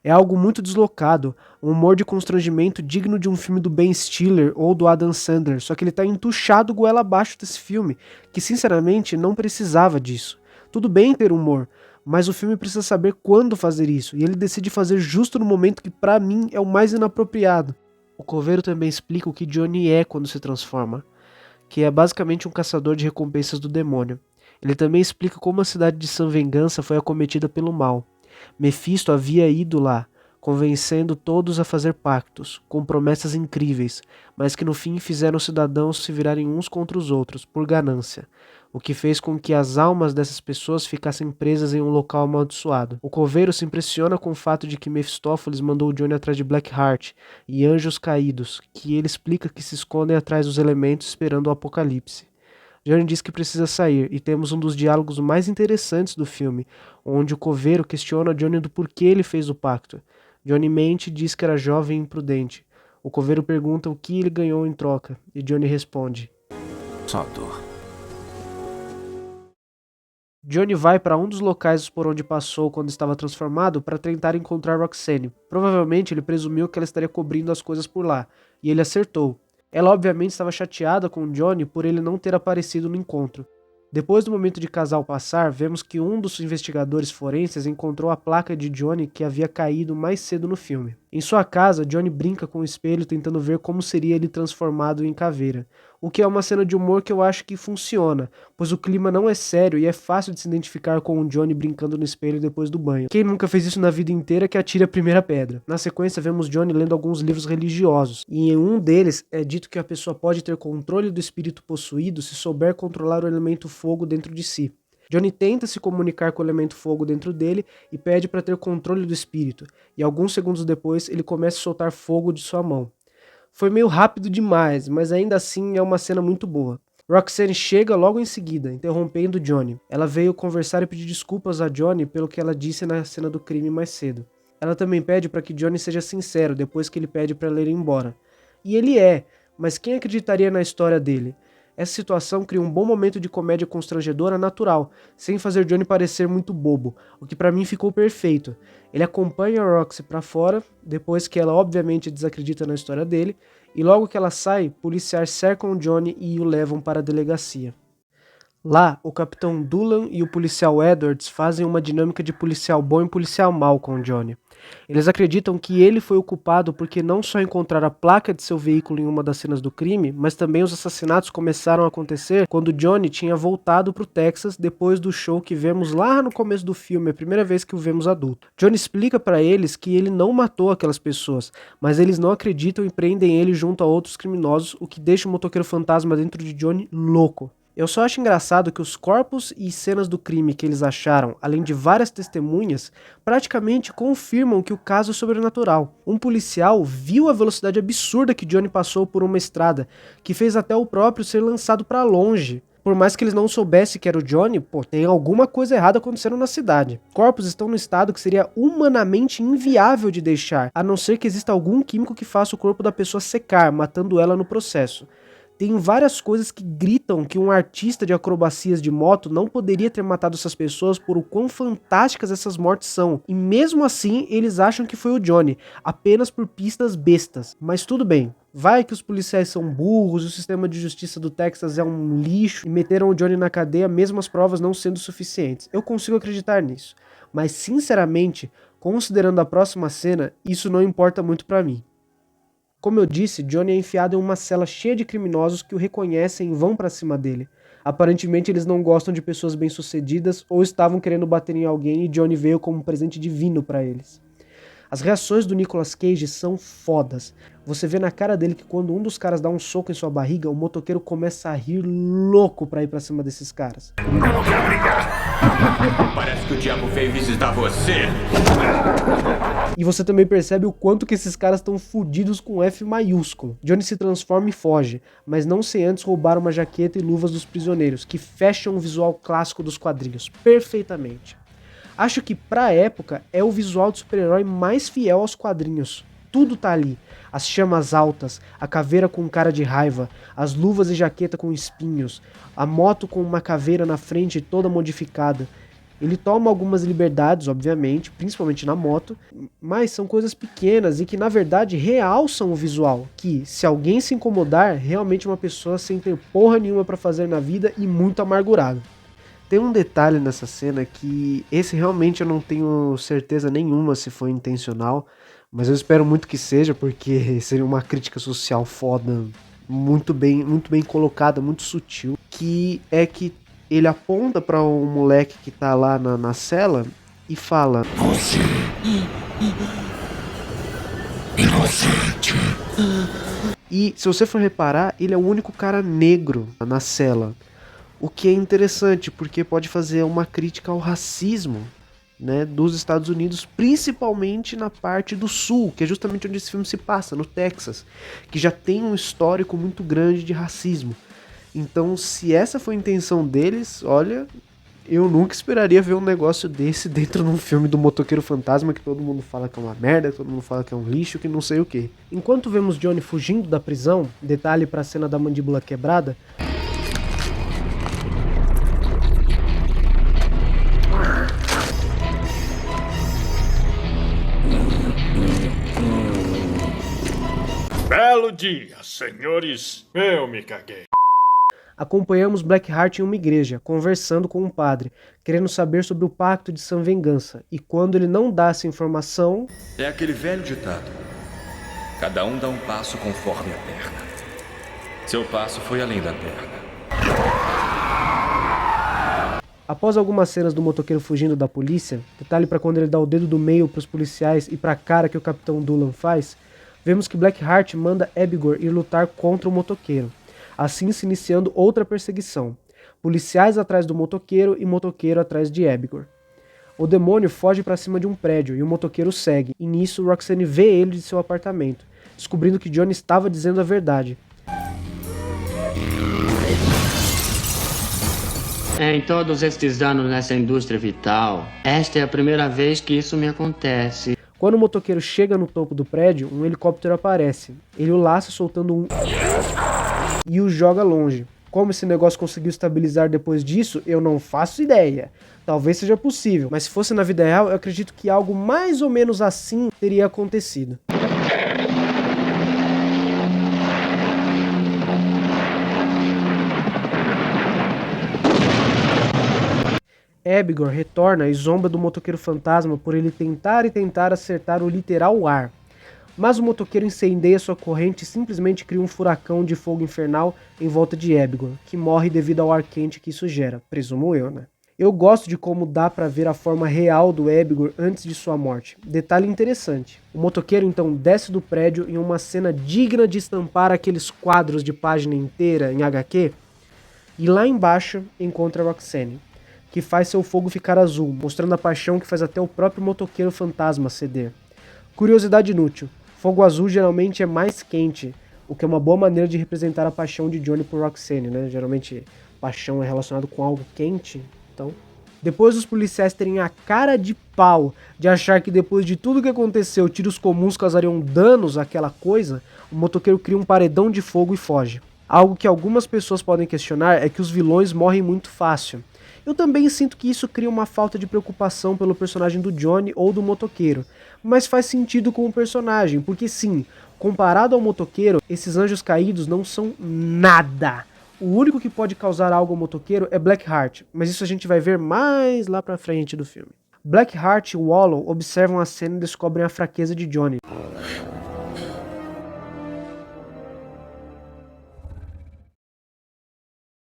Speaker 1: É algo muito deslocado, um humor de constrangimento digno de um filme do Ben Stiller ou do Adam Sandler, só que ele tá entuchado goela abaixo desse filme, que sinceramente não precisava disso. Tudo bem ter humor, mas o filme precisa saber quando fazer isso, e ele decide fazer justo no momento que pra mim é o mais inapropriado. O coveiro também explica o que Johnny é quando se transforma, que é basicamente um caçador de recompensas do demônio. Ele também explica como a cidade de San Vengança foi acometida pelo mal. Mephisto havia ido lá, convencendo todos a fazer pactos, com promessas incríveis, mas que no fim fizeram os cidadãos se virarem uns contra os outros, por ganância, o que fez com que as almas dessas pessoas ficassem presas em um local amaldiçoado. O coveiro se impressiona com o fato de que Mephistófeles mandou Johnny atrás de Blackheart e anjos caídos, que ele explica que se escondem atrás dos elementos esperando o apocalipse. Johnny diz que precisa sair, e temos um dos diálogos mais interessantes do filme, onde o coveiro questiona Johnny do porquê ele fez o pacto. Johnny mente e diz que era jovem e imprudente. O coveiro pergunta o que ele ganhou em troca, e Johnny responde:
Speaker 6: só dor.
Speaker 1: Johnny vai para um dos locais por onde passou quando estava transformado para tentar encontrar Roxane. Provavelmente ele presumiu que ela estaria cobrindo as coisas por lá, e ele acertou. Ela obviamente estava chateada com Johnny por ele não ter aparecido no encontro. Depois do momento de casal passar, vemos que um dos investigadores forenses encontrou a placa de Johnny que havia caído mais cedo no filme. Em sua casa, Johnny brinca com o espelho tentando ver como seria ele transformado em caveira, o que é uma cena de humor que eu acho que funciona, pois o clima não é sério e é fácil de se identificar com o Johnny brincando no espelho depois do banho. Quem nunca fez isso na vida inteira que atire a primeira pedra. Na sequência, vemos Johnny lendo alguns livros religiosos, e em um deles é dito que a pessoa pode ter controle do espírito possuído se souber controlar o elemento fogo dentro de si. Johnny tenta se comunicar com o elemento fogo dentro dele e pede para ter controle do espírito, e alguns segundos depois ele começa a soltar fogo de sua mão. Foi meio rápido demais, mas ainda assim é uma cena muito boa. Roxane chega logo em seguida, interrompendo Johnny. Ela veio conversar e pedir desculpas a Johnny pelo que ela disse na cena do crime mais cedo. Ela também pede para que Johnny seja sincero depois que ele pede para ela ir embora. E ele é, mas quem acreditaria na história dele? Essa situação cria um bom momento de comédia constrangedora natural, sem fazer Johnny parecer muito bobo, o que pra mim ficou perfeito. Ele acompanha a Roxy pra fora, depois que ela obviamente desacredita na história dele, e logo que ela sai, policiais cercam Johnny e o levam para a delegacia. Lá, o capitão Doolan e o policial Edwards fazem uma dinâmica de policial bom e policial mau com Johnny. Eles acreditam que ele foi o culpado porque não só encontraram a placa de seu veículo em uma das cenas do crime, mas também os assassinatos começaram a acontecer quando Johnny tinha voltado para o Texas depois do show que vemos lá no começo do filme, a primeira vez que o vemos adulto. Johnny explica para eles que ele não matou aquelas pessoas, mas eles não acreditam e prendem ele junto a outros criminosos, o que deixa o motoqueiro fantasma dentro de Johnny louco. Eu só acho engraçado que os corpos e cenas do crime que eles acharam, além de várias testemunhas, praticamente confirmam que o caso é sobrenatural. Um policial viu a velocidade absurda que Johnny passou por uma estrada, que fez até o próprio ser lançado para longe. Por mais que eles não soubessem que era o Johnny, tem alguma coisa errada acontecendo na cidade. Corpos estão no estado que seria humanamente inviável de deixar, a não ser que exista algum químico que faça o corpo da pessoa secar, matando ela no processo. Tem várias coisas que gritam que um artista de acrobacias de moto não poderia ter matado essas pessoas por o quão fantásticas essas mortes são. E mesmo assim, eles acham que foi o Johnny, apenas por pistas bestas. Mas tudo bem. Vai que os policiais são burros, o sistema de justiça do Texas é um lixo e meteram o Johnny na cadeia mesmo as provas não sendo suficientes. Eu consigo acreditar nisso. Mas sinceramente, considerando a próxima cena, isso não importa muito pra mim. Como eu disse, Johnny é enfiado em uma cela cheia de criminosos que o reconhecem e vão pra cima dele. Aparentemente eles não gostam de pessoas bem-sucedidas ou estavam querendo bater em alguém e Johnny veio como um presente divino pra eles. As reações do Nicolas Cage são fodas. Você vê na cara dele que quando um dos caras dá um soco em sua barriga, o motoqueiro começa a rir louco pra ir pra cima desses caras.
Speaker 7: Eu não quero brigar. Parece que o diabo veio visitar você.
Speaker 1: E você também percebe o quanto que esses caras estão fudidos com F maiúsculo. Johnny se transforma e foge, mas não sem antes roubar uma jaqueta e luvas dos prisioneiros, que fecham o visual clássico dos quadrinhos perfeitamente. Acho que pra época é o visual do super-herói mais fiel aos quadrinhos. Tudo tá ali. As chamas altas, a caveira com cara de raiva, as luvas e jaqueta com espinhos, a moto com uma caveira na frente toda modificada.
Speaker 9: Ele toma algumas liberdades, obviamente, principalmente na moto, mas são coisas pequenas e que na verdade realçam o visual, que se alguém se incomodar, realmente é uma pessoa sem ter porra nenhuma pra fazer na vida e muito amargurado. Tem um detalhe nessa cena que esse realmente eu não tenho certeza nenhuma se foi intencional, mas eu espero muito que seja, porque seria uma crítica social foda, muito bem colocada, muito sutil, que é que ele aponta para um moleque que tá lá na cela e fala:
Speaker 3: Você, inocente.
Speaker 9: E se você for reparar, ele é o único cara negro na cela. O que é interessante, porque pode fazer uma crítica ao racismo, né, dos Estados Unidos, principalmente na parte do sul, que é justamente onde esse filme se passa, no Texas, que já tem um histórico muito grande de racismo. Então, se essa foi a intenção deles, olha, eu nunca esperaria ver um negócio desse dentro de um filme do Motoqueiro Fantasma, que todo mundo fala que é uma merda, que todo mundo fala que é um lixo, que não sei o que. Enquanto vemos Johnny fugindo da prisão, detalhe para a cena da mandíbula quebrada,
Speaker 11: Belo dia, senhores. Eu me caguei.
Speaker 9: acompanhamos Blackheart em uma igreja, conversando com um padre, querendo saber sobre o pacto de Sam Vingança, e quando ele não dá essa informação...
Speaker 12: É aquele velho ditado. Cada um dá um passo conforme a perna. Seu passo foi além da perna.
Speaker 9: Após algumas cenas do motoqueiro fugindo da polícia, detalhe para quando ele dá o dedo do meio para os policiais e para a cara que o Capitão Doolan faz, vemos que Blackheart manda Abigail ir lutar contra o motoqueiro, assim se iniciando outra perseguição. Policiais atrás do motoqueiro e motoqueiro atrás de Abigail. O demônio foge para cima de um prédio e o motoqueiro segue, e nisso Roxanne vê ele de seu apartamento, descobrindo que Johnny estava dizendo a verdade.
Speaker 13: Em todos estes anos nessa indústria vital, esta é a primeira vez que isso me acontece.
Speaker 9: Quando o motoqueiro chega no topo do prédio, um helicóptero aparece. Ele o laça soltando um... e o joga longe. Como esse negócio conseguiu estabilizar depois disso, eu não faço ideia. Talvez seja possível, mas se fosse na vida real, eu acredito que algo mais ou menos assim teria acontecido. Abigail retorna e zomba do motoqueiro fantasma por ele tentar acertar o literal ar. Mas o motoqueiro incendeia sua corrente e simplesmente cria um furacão de fogo infernal em volta de Abigail, que morre devido ao ar quente que isso gera, presumo eu, né? Eu gosto de como dá pra ver a forma real do Abigail antes de sua morte. Detalhe interessante. O motoqueiro então desce do prédio em uma cena digna de estampar aqueles quadros de página inteira em HQ, e lá embaixo encontra Roxanne, que faz seu fogo ficar azul, mostrando a paixão que faz até o próprio motoqueiro fantasma ceder. Curiosidade inútil, fogo azul geralmente é mais quente, o que é uma boa maneira de representar a paixão de Johnny por Roxanne, né? Geralmente paixão é relacionado com algo quente, então... Depois dos policiais terem a cara de pau de achar que depois de tudo que aconteceu, tiros comuns causariam danos àquela coisa, o motoqueiro cria um paredão de fogo e foge. Algo que algumas pessoas podem questionar é que os vilões morrem muito fácil. Eu também sinto que isso cria uma falta de preocupação pelo personagem do Johnny ou do motoqueiro, mas faz sentido com o personagem, porque sim, comparado ao motoqueiro, esses anjos caídos não são nada. O único que pode causar algo ao motoqueiro é Blackheart, mas isso a gente vai ver mais lá pra frente do filme. Blackheart e Wallow observam a cena e descobrem a fraqueza de Johnny.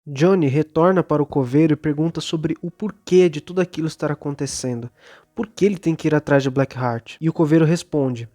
Speaker 9: Johnny retorna para o coveiro e pergunta sobre o porquê de tudo aquilo estar acontecendo. Por que ele tem que ir atrás de Blackheart? E o coveiro responde.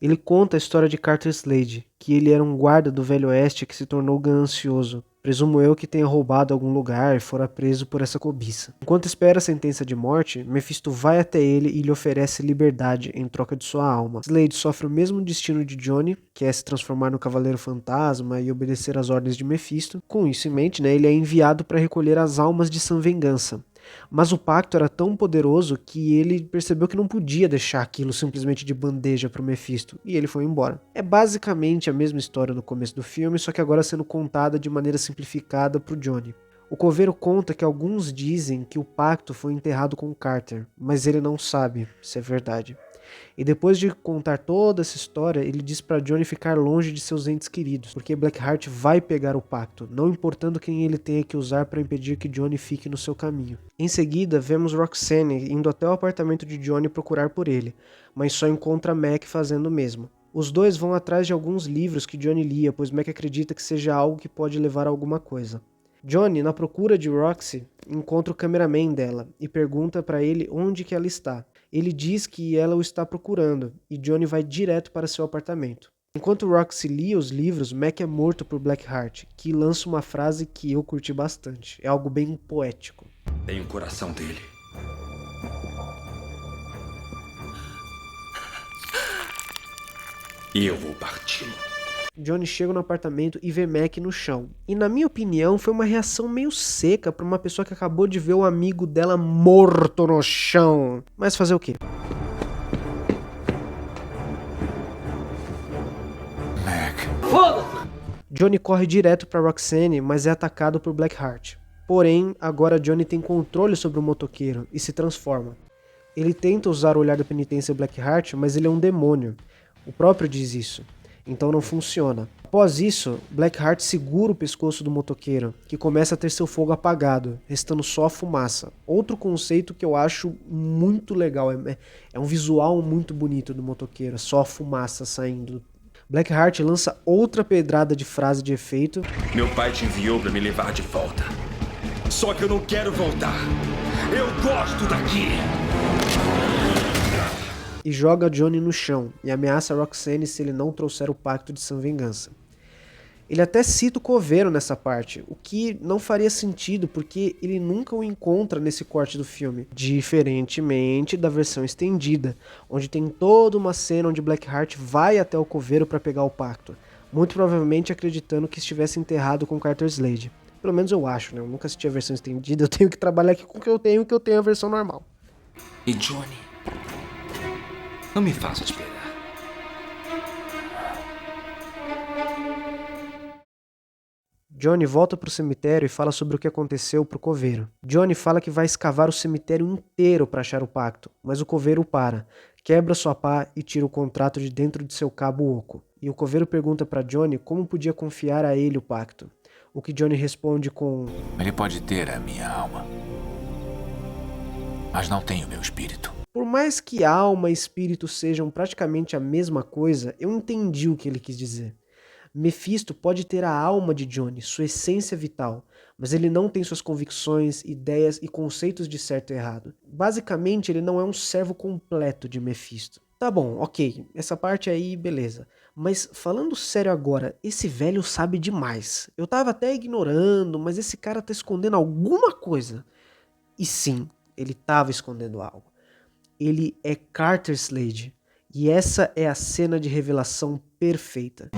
Speaker 9: Ele conta a história de Carter Slade, que ele era um guarda do Velho Oeste que se tornou ganancioso. Presumo eu que tenha roubado algum lugar e fora preso por essa cobiça. Enquanto espera a sentença de morte, Mephisto vai até ele e lhe oferece liberdade em troca de sua alma. Slade sofre o mesmo destino de Johnny, que é se transformar no Cavaleiro Fantasma e obedecer às ordens de Mephisto. Com isso em mente, ele é enviado para recolher as almas de Sam Vingança. Mas o pacto era tão poderoso que ele percebeu que não podia deixar aquilo simplesmente de bandeja para o Mephisto, e ele foi embora. É basicamente a mesma história no começo do filme, só que agora sendo contada de maneira simplificada para o Johnny.
Speaker 1: O coveiro conta que alguns dizem que o pacto foi enterrado com Carter, mas ele não sabe se é verdade. E depois de contar toda essa história, ele diz para Johnny ficar longe de seus entes queridos, porque Blackheart vai pegar o pacto, não importando quem ele tenha que usar para impedir que Johnny fique no seu caminho. Em seguida, vemos Roxanne indo até o apartamento de Johnny procurar por ele, mas só encontra Mac fazendo o mesmo. Os dois vão atrás de alguns livros que Johnny lia, pois Mac acredita que seja algo que pode levar a alguma coisa. Johnny, na procura de Roxy, encontra o cameraman dela e pergunta para ele onde que ela está. Ele diz que ela o está procurando e Johnny vai direto para seu apartamento. Enquanto Roxy lia os livros, Mac é morto por Blackheart, que lança uma frase que eu curti bastante. É algo bem poético.
Speaker 4: Tem o coração dele. E eu vou parti-lo.
Speaker 1: Johnny chega no apartamento e vê Mac no chão. E na minha opinião foi uma reação meio seca para uma pessoa que acabou de ver o amigo dela morto no chão. Mas fazer o quê?
Speaker 6: Mac.
Speaker 1: Foda-se! Johnny corre direto para Roxanne, mas é atacado por Blackheart. Porém, agora Johnny tem controle sobre o motoqueiro e se transforma. Ele tenta usar o olhar da penitência Blackheart, mas ele é um demônio. O próprio diz isso. Então não funciona. Após isso, Blackheart segura o pescoço do motoqueiro, que começa a ter seu fogo apagado, restando só a fumaça. Outro conceito que eu acho muito legal, é um visual muito bonito do motoqueiro, só a fumaça saindo. Blackheart lança outra pedrada de frase de efeito.
Speaker 4: Meu pai te enviou para me levar de volta. Só que eu não quero voltar. Eu gosto daqui.
Speaker 1: E joga Johnny no chão e ameaça Roxanne se ele não trouxer o pacto de Sã Vingança. Ele até cita o coveiro nessa parte, o que não faria sentido porque ele nunca o encontra nesse corte do filme, diferentemente da versão estendida, onde tem toda uma cena onde Blackheart vai até o coveiro para pegar o pacto, muito provavelmente acreditando que estivesse enterrado com Carter Slade. Pelo menos eu acho, né? Eu nunca assisti a versão estendida, eu tenho que trabalhar aqui com o que eu tenho a versão normal.
Speaker 12: E Johnny? Não me faça esperar.
Speaker 1: Johnny volta pro cemitério e fala sobre o que aconteceu pro coveiro. Johnny fala que vai escavar o cemitério inteiro para achar o pacto, mas o coveiro para, quebra sua pá e tira o contrato de dentro de seu cabo oco. E o coveiro pergunta para Johnny como podia confiar a ele o pacto. O que Johnny responde com...
Speaker 6: Ele pode ter a minha alma, mas não tem o meu espírito.
Speaker 1: Por mais que alma e espírito sejam praticamente a mesma coisa, eu entendi o que ele quis dizer. Mephisto pode ter a alma de Johnny, sua essência vital, mas ele não tem suas convicções, ideias e conceitos de certo e errado. Basicamente, ele não é um servo completo de Mephisto. Tá bom, ok, essa parte aí, beleza. Mas falando sério agora, esse velho sabe demais. Eu tava até ignorando, mas esse cara tá escondendo alguma coisa. E sim, ele tava escondendo algo. Ele é Carter Slade, e essa é a cena de revelação perfeita.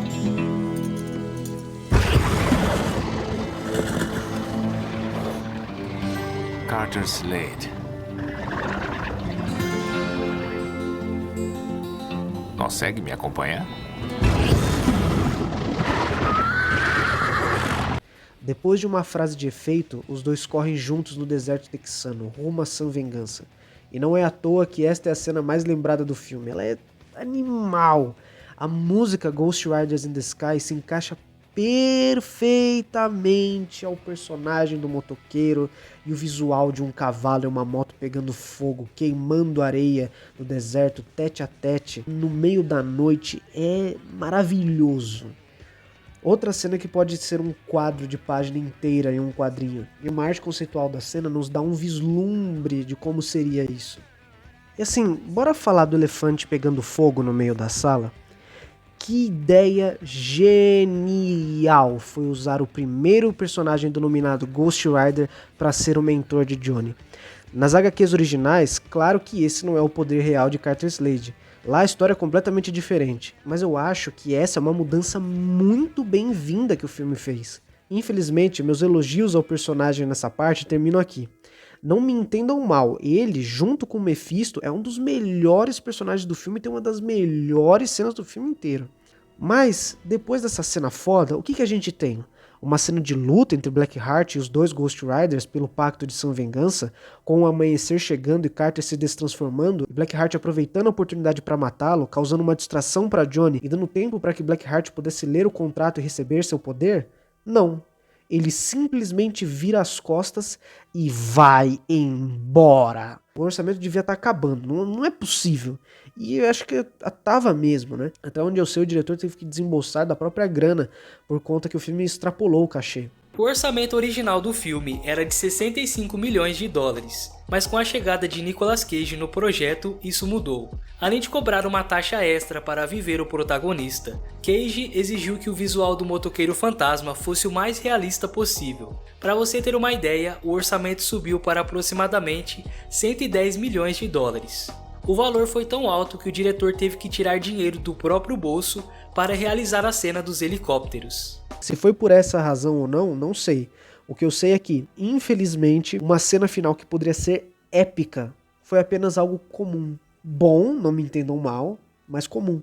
Speaker 6: Carter Slade. Consegue me acompanhar?
Speaker 1: Depois de uma frase de efeito, os dois correm juntos no deserto texano, rumo a Sã Vingança. E não é à toa que esta é a cena mais lembrada do filme. Ela é animal. A música Ghost Riders in the Sky se encaixa perfeitamente ao personagem do motoqueiro e o visual de um cavalo e uma moto pegando fogo, queimando areia no deserto, tete a tete, no meio da noite, é maravilhoso. Outra cena que pode ser um quadro de página inteira em um quadrinho, e uma arte conceitual da cena nos dá um vislumbre de como seria isso. E assim, bora falar do elefante pegando fogo no meio da sala? Que ideia genial foi usar o primeiro personagem denominado Ghost Rider para ser o mentor de Johnny. Nas HQs originais, claro que esse não é o poder real de Carter Slade. Lá a história é completamente diferente, mas eu acho que essa é uma mudança muito bem-vinda que o filme fez. Infelizmente, meus elogios ao personagem nessa parte terminam aqui. Não me entendam mal, ele, junto com o Mephisto, é um dos melhores personagens do filme e tem uma das melhores cenas do filme inteiro. Mas, depois dessa cena foda, o que a gente tem? Uma cena de luta entre Blackheart e os dois Ghost Riders pelo Pacto de São Vingança, com o amanhecer chegando e Carter se destransformando, e Blackheart aproveitando a oportunidade para matá-lo, causando uma distração para Johnny e dando tempo para que Blackheart pudesse ler o contrato e receber seu poder? Não. Ele simplesmente vira as costas e vai embora. O orçamento devia estar acabando, não é possível. E eu acho que tava mesmo, né? Até onde eu sei, o diretor teve que desembolsar da própria grana, por conta que o filme extrapolou o cachê.
Speaker 14: O orçamento original do filme era de 65 milhões de dólares, mas com a chegada de Nicolas Cage no projeto, isso mudou. Além de cobrar uma taxa extra para viver o protagonista, Cage exigiu que o visual do motoqueiro fantasma fosse o mais realista possível. Para você ter uma ideia, o orçamento subiu para aproximadamente 110 milhões de dólares. O valor foi tão alto que o diretor teve que tirar dinheiro do próprio bolso para realizar a cena dos helicópteros.
Speaker 1: Se foi por essa razão ou não, não sei. O que eu sei é que, infelizmente, uma cena final que poderia ser épica foi apenas algo comum. Bom, não me entendam mal, mas comum.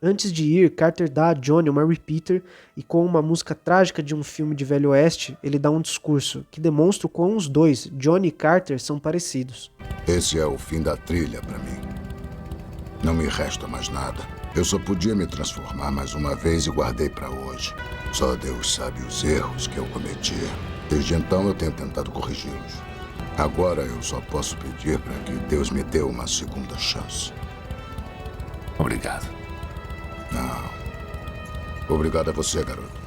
Speaker 1: Antes de ir, Carter dá a Johnny uma repeater e com uma música trágica de um filme de Velho Oeste, ele dá um discurso que demonstra o quão os dois, Johnny e Carter, são parecidos.
Speaker 3: Esse é o fim da trilha para mim. Não me resta mais nada. Eu só podia me transformar mais uma vez e guardei para hoje. Só Deus sabe os erros que eu cometi. Desde então eu tenho tentado corrigi-los. Agora eu só posso pedir para que Deus me dê uma segunda chance.
Speaker 6: Obrigado.
Speaker 3: Não. Obrigado a você, garoto.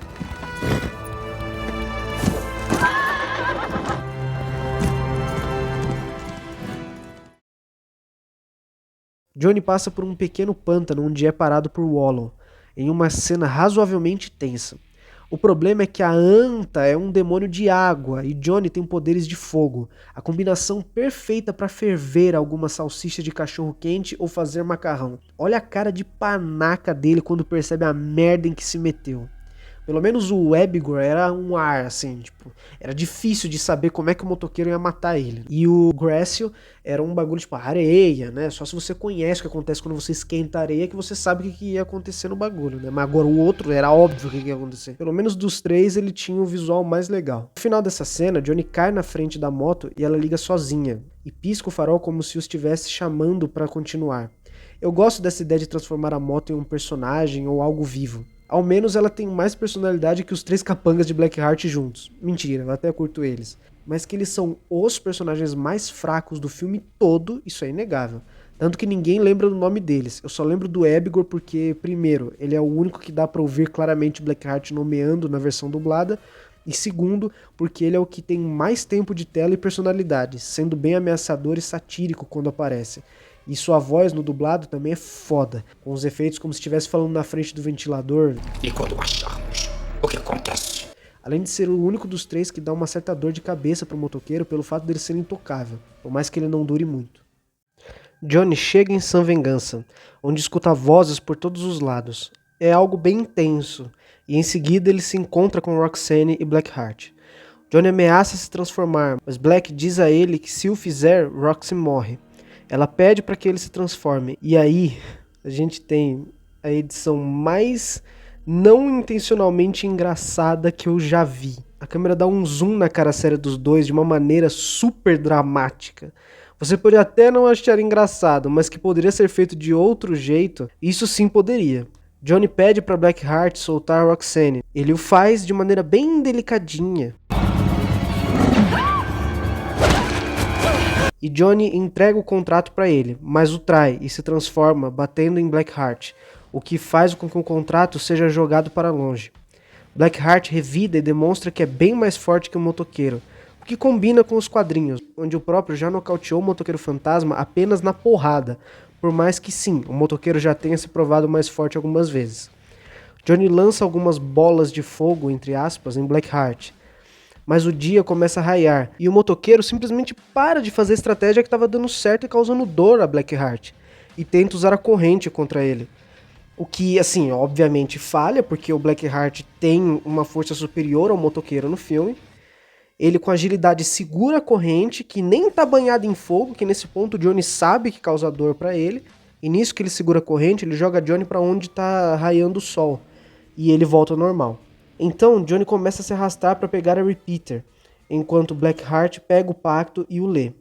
Speaker 1: Johnny passa por um pequeno pântano onde é parado por Wallow, em uma cena razoavelmente tensa. O problema é que a anta é um demônio de água e Johnny tem poderes de fogo. A combinação perfeita para ferver alguma salsicha de cachorro quente ou fazer macarrão. Olha a cara de panaca dele quando percebe a merda em que se meteu. Pelo menos o Abigail era um ar, assim, tipo, era difícil de saber como é que o motoqueiro ia matar ele. E o Gracio era um bagulho, tipo, areia, né? Só se você conhece o que acontece quando você esquenta a areia que você sabe o que ia acontecer no bagulho, né? Mas agora o outro era óbvio o que ia acontecer. Pelo menos dos três ele tinha o visual mais legal. No final dessa cena, Johnny cai na frente da moto e ela liga sozinha. E pisca o farol como se o estivesse chamando pra continuar. Eu gosto dessa ideia de transformar a moto em um personagem ou algo vivo. Ao menos ela tem mais personalidade que os três capangas de Blackheart juntos. Mentira, eu até curto eles. Mas que eles são os personagens mais fracos do filme todo, isso é inegável. Tanto que ninguém lembra do nome deles. Eu só lembro do Abigail porque, primeiro, ele é o único que dá pra ouvir claramente Blackheart nomeando na versão dublada. E segundo, porque ele é o que tem mais tempo de tela e personalidade, sendo bem ameaçador e satírico quando aparece. E sua voz no dublado também é foda, com os efeitos como se estivesse falando na frente do ventilador.
Speaker 7: E quando acharmos, o que acontece?
Speaker 1: Além de ser o único dos três que dá uma certa dor de cabeça pro motoqueiro pelo fato dele ser intocável, por mais que ele não dure muito. Johnny chega em São Vingança, onde escuta vozes por todos os lados. É algo bem intenso, e em seguida ele se encontra com Roxanne e Blackheart. Johnny ameaça se transformar, mas Black diz a ele que se o fizer, Roxy morre. Ela pede para que ele se transforme. E aí, a gente tem a edição mais não intencionalmente engraçada que eu já vi. A câmera dá um zoom na cara séria dos dois de uma maneira super dramática. Você pode até não achar engraçado, mas que poderia ser feito de outro jeito, isso sim poderia. Johnny pede para Blackheart soltar Roxanne. Ele o faz de maneira bem delicadinha. E Johnny entrega o contrato para ele, mas o trai e se transforma, batendo em Blackheart, o que faz com que o contrato seja jogado para longe. Blackheart revida e demonstra que é bem mais forte que o motoqueiro, o que combina com os quadrinhos, onde o próprio já nocauteou o motoqueiro fantasma apenas na porrada, por mais que sim, o motoqueiro já tenha se provado mais forte algumas vezes. Johnny lança algumas bolas de fogo, entre aspas, em Blackheart, mas o dia começa a raiar, e o motoqueiro simplesmente para de fazer a estratégia que estava dando certo e causando dor a Blackheart, e tenta usar a corrente contra ele. O que, assim, obviamente falha, porque o Blackheart tem uma força superior ao motoqueiro no filme. Ele com agilidade segura a corrente, que nem tá banhada em fogo, que nesse ponto o Johnny sabe que causa dor pra ele, e nisso que ele segura a corrente, ele joga Johnny pra onde tá raiando o sol, e ele volta ao normal. Então, Johnny começa a se arrastar para pegar a Repeater, enquanto Blackheart pega o pacto e o lê.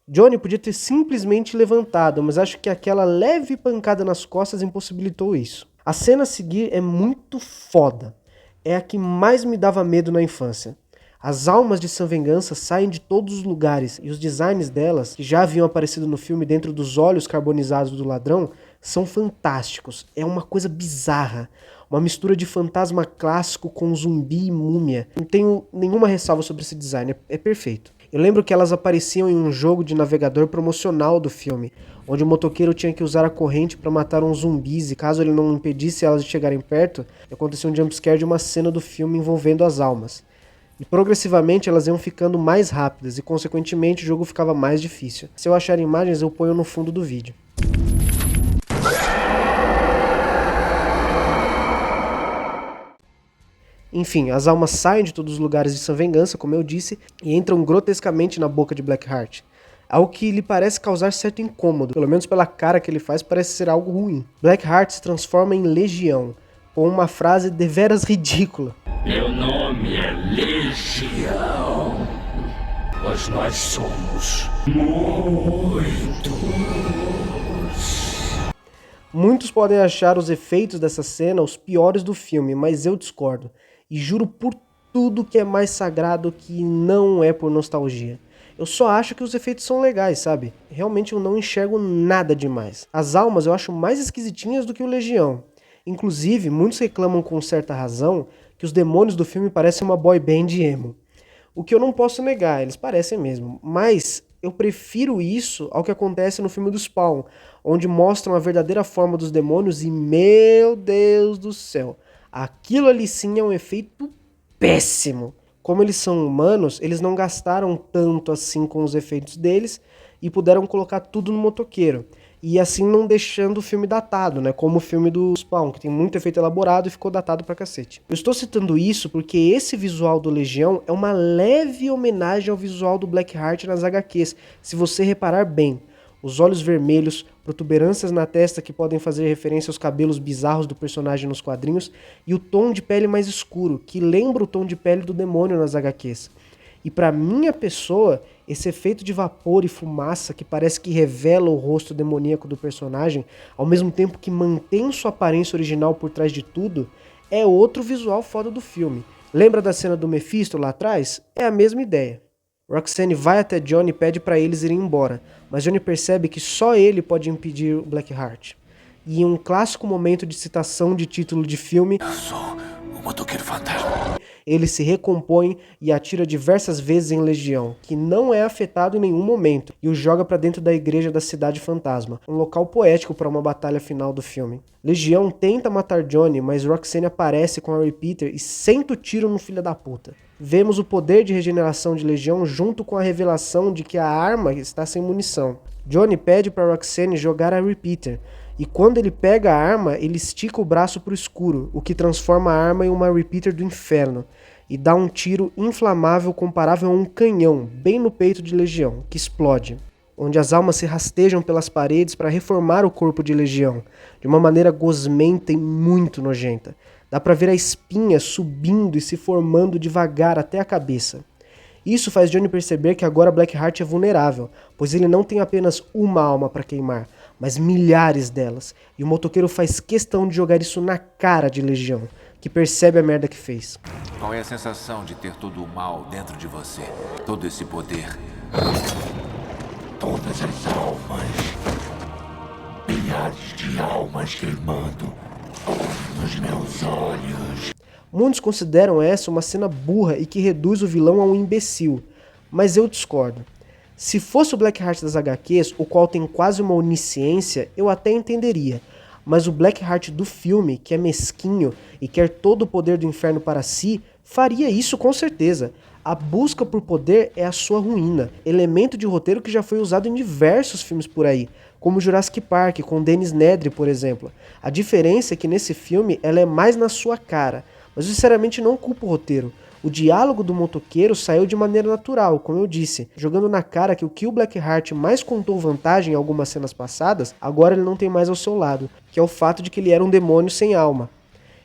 Speaker 1: Johnny podia ter simplesmente levantado, mas acho que aquela leve pancada nas costas impossibilitou isso. A cena a seguir é muito foda. É a que mais me dava medo na infância. As almas de Sam Vengança saem de todos os lugares e os designs delas, que já haviam aparecido no filme dentro dos olhos carbonizados do ladrão, são fantásticos. É uma coisa bizarra. Uma mistura de fantasma clássico com zumbi e múmia. Não tenho nenhuma ressalva sobre esse design, é perfeito. Eu lembro que elas apareciam em um jogo de navegador promocional do filme, onde o motoqueiro tinha que usar a corrente para matar uns zumbis e caso ele não impedisse elas de chegarem perto, acontecia um jumpscare de uma cena do filme envolvendo as almas. E progressivamente elas iam ficando mais rápidas e consequentemente o jogo ficava mais difícil. Se eu achar imagens eu ponho no fundo do vídeo. Enfim, as almas saem de todos os lugares de Sam Vengança, como eu disse, e entram grotescamente na boca de Blackheart. Algo que lhe parece causar certo incômodo, pelo menos pela cara que ele faz, parece ser algo ruim. Blackheart se transforma em Legião, com uma frase deveras ridícula.
Speaker 15: Meu nome é Legião, pois nós somos muitos.
Speaker 1: Muitos podem achar os efeitos dessa cena os piores do filme, mas eu discordo. E juro por tudo que é mais sagrado que não é por nostalgia. Eu só acho que os efeitos são legais, sabe? Realmente eu não enxergo nada demais. As almas eu acho mais esquisitinhas do que o Legião. Inclusive, muitos reclamam com certa razão que os demônios do filme parecem uma boy band emo. O que eu não posso negar, eles parecem mesmo. Mas eu prefiro isso ao que acontece no filme do Spawn, onde mostram a verdadeira forma dos demônios e, meu Deus do céu, aquilo ali sim é um efeito péssimo. Como eles são humanos, eles não gastaram tanto assim com os efeitos deles e puderam colocar tudo no motoqueiro. E assim não deixando o filme datado, né? Como o filme do Spawn, que tem muito efeito elaborado e ficou datado pra cacete. Eu estou citando isso porque esse visual do Legião é uma leve homenagem ao visual do Blackheart nas HQs, se você reparar bem. Os olhos vermelhos, protuberâncias na testa que podem fazer referência aos cabelos bizarros do personagem nos quadrinhos e o tom de pele mais escuro, que lembra o tom de pele do demônio nas HQs. E para minha pessoa, esse efeito de vapor e fumaça que parece que revela o rosto demoníaco do personagem, ao mesmo tempo que mantém sua aparência original por trás de tudo, é outro visual foda do filme. Lembra da cena do Mephisto lá atrás? É a mesma ideia. Roxanne vai até Johnny e pede para eles irem embora, mas Johnny percebe que só ele pode impedir o Blackheart. E em um clássico momento de citação de título de filme,
Speaker 6: eu sou o motoqueiro fantasma.
Speaker 1: Ele se recompõe e atira diversas vezes em Legião, que não é afetado em nenhum momento, e o joga para dentro da igreja da Cidade Fantasma, um local poético para uma batalha final do filme. Legião tenta matar Johnny, mas Roxanne aparece com a Repeater e senta o tiro no filho da puta. Vemos o poder de regeneração de Legião junto com a revelação de que a arma está sem munição. Johnny pede para Roxanne jogar a Repeater, e quando ele pega a arma, ele estica o braço para o escuro, o que transforma a arma em uma Repeater do inferno, e dá um tiro inflamável comparável a um canhão, bem no peito de Legião, que explode, onde as almas se rastejam pelas paredes para reformar o corpo de Legião, de uma maneira gosmenta e muito nojenta. Dá pra ver a espinha subindo e se formando devagar até a cabeça. Isso faz Johnny perceber que agora Blackheart é vulnerável, pois ele não tem apenas uma alma para queimar, mas milhares delas, e o motoqueiro faz questão de jogar isso na cara de Legião, que percebe a merda que fez.
Speaker 6: Qual é a sensação de ter todo o mal dentro de você? Todo esse poder?
Speaker 15: Todas as almas, milhares de almas queimando nos meus olhos.
Speaker 1: Muitos consideram essa uma cena burra e que reduz o vilão a um imbecil, mas eu discordo. Se fosse o Blackheart das HQs, o qual tem quase uma onisciência, eu até entenderia. Mas o Blackheart do filme, que é mesquinho e quer todo o poder do inferno para si, faria isso com certeza. A busca por poder é a sua ruína, elemento de roteiro que já foi usado em diversos filmes por aí, como Jurassic Park, com Dennis Nedry, por exemplo. A diferença é que nesse filme ela é mais na sua cara, mas eu sinceramente não culpo o roteiro. O diálogo do motoqueiro saiu de maneira natural, como eu disse, jogando na cara que o que o Blackheart mais contou vantagem em algumas cenas passadas, agora ele não tem mais ao seu lado, que é o fato de que ele era um demônio sem alma.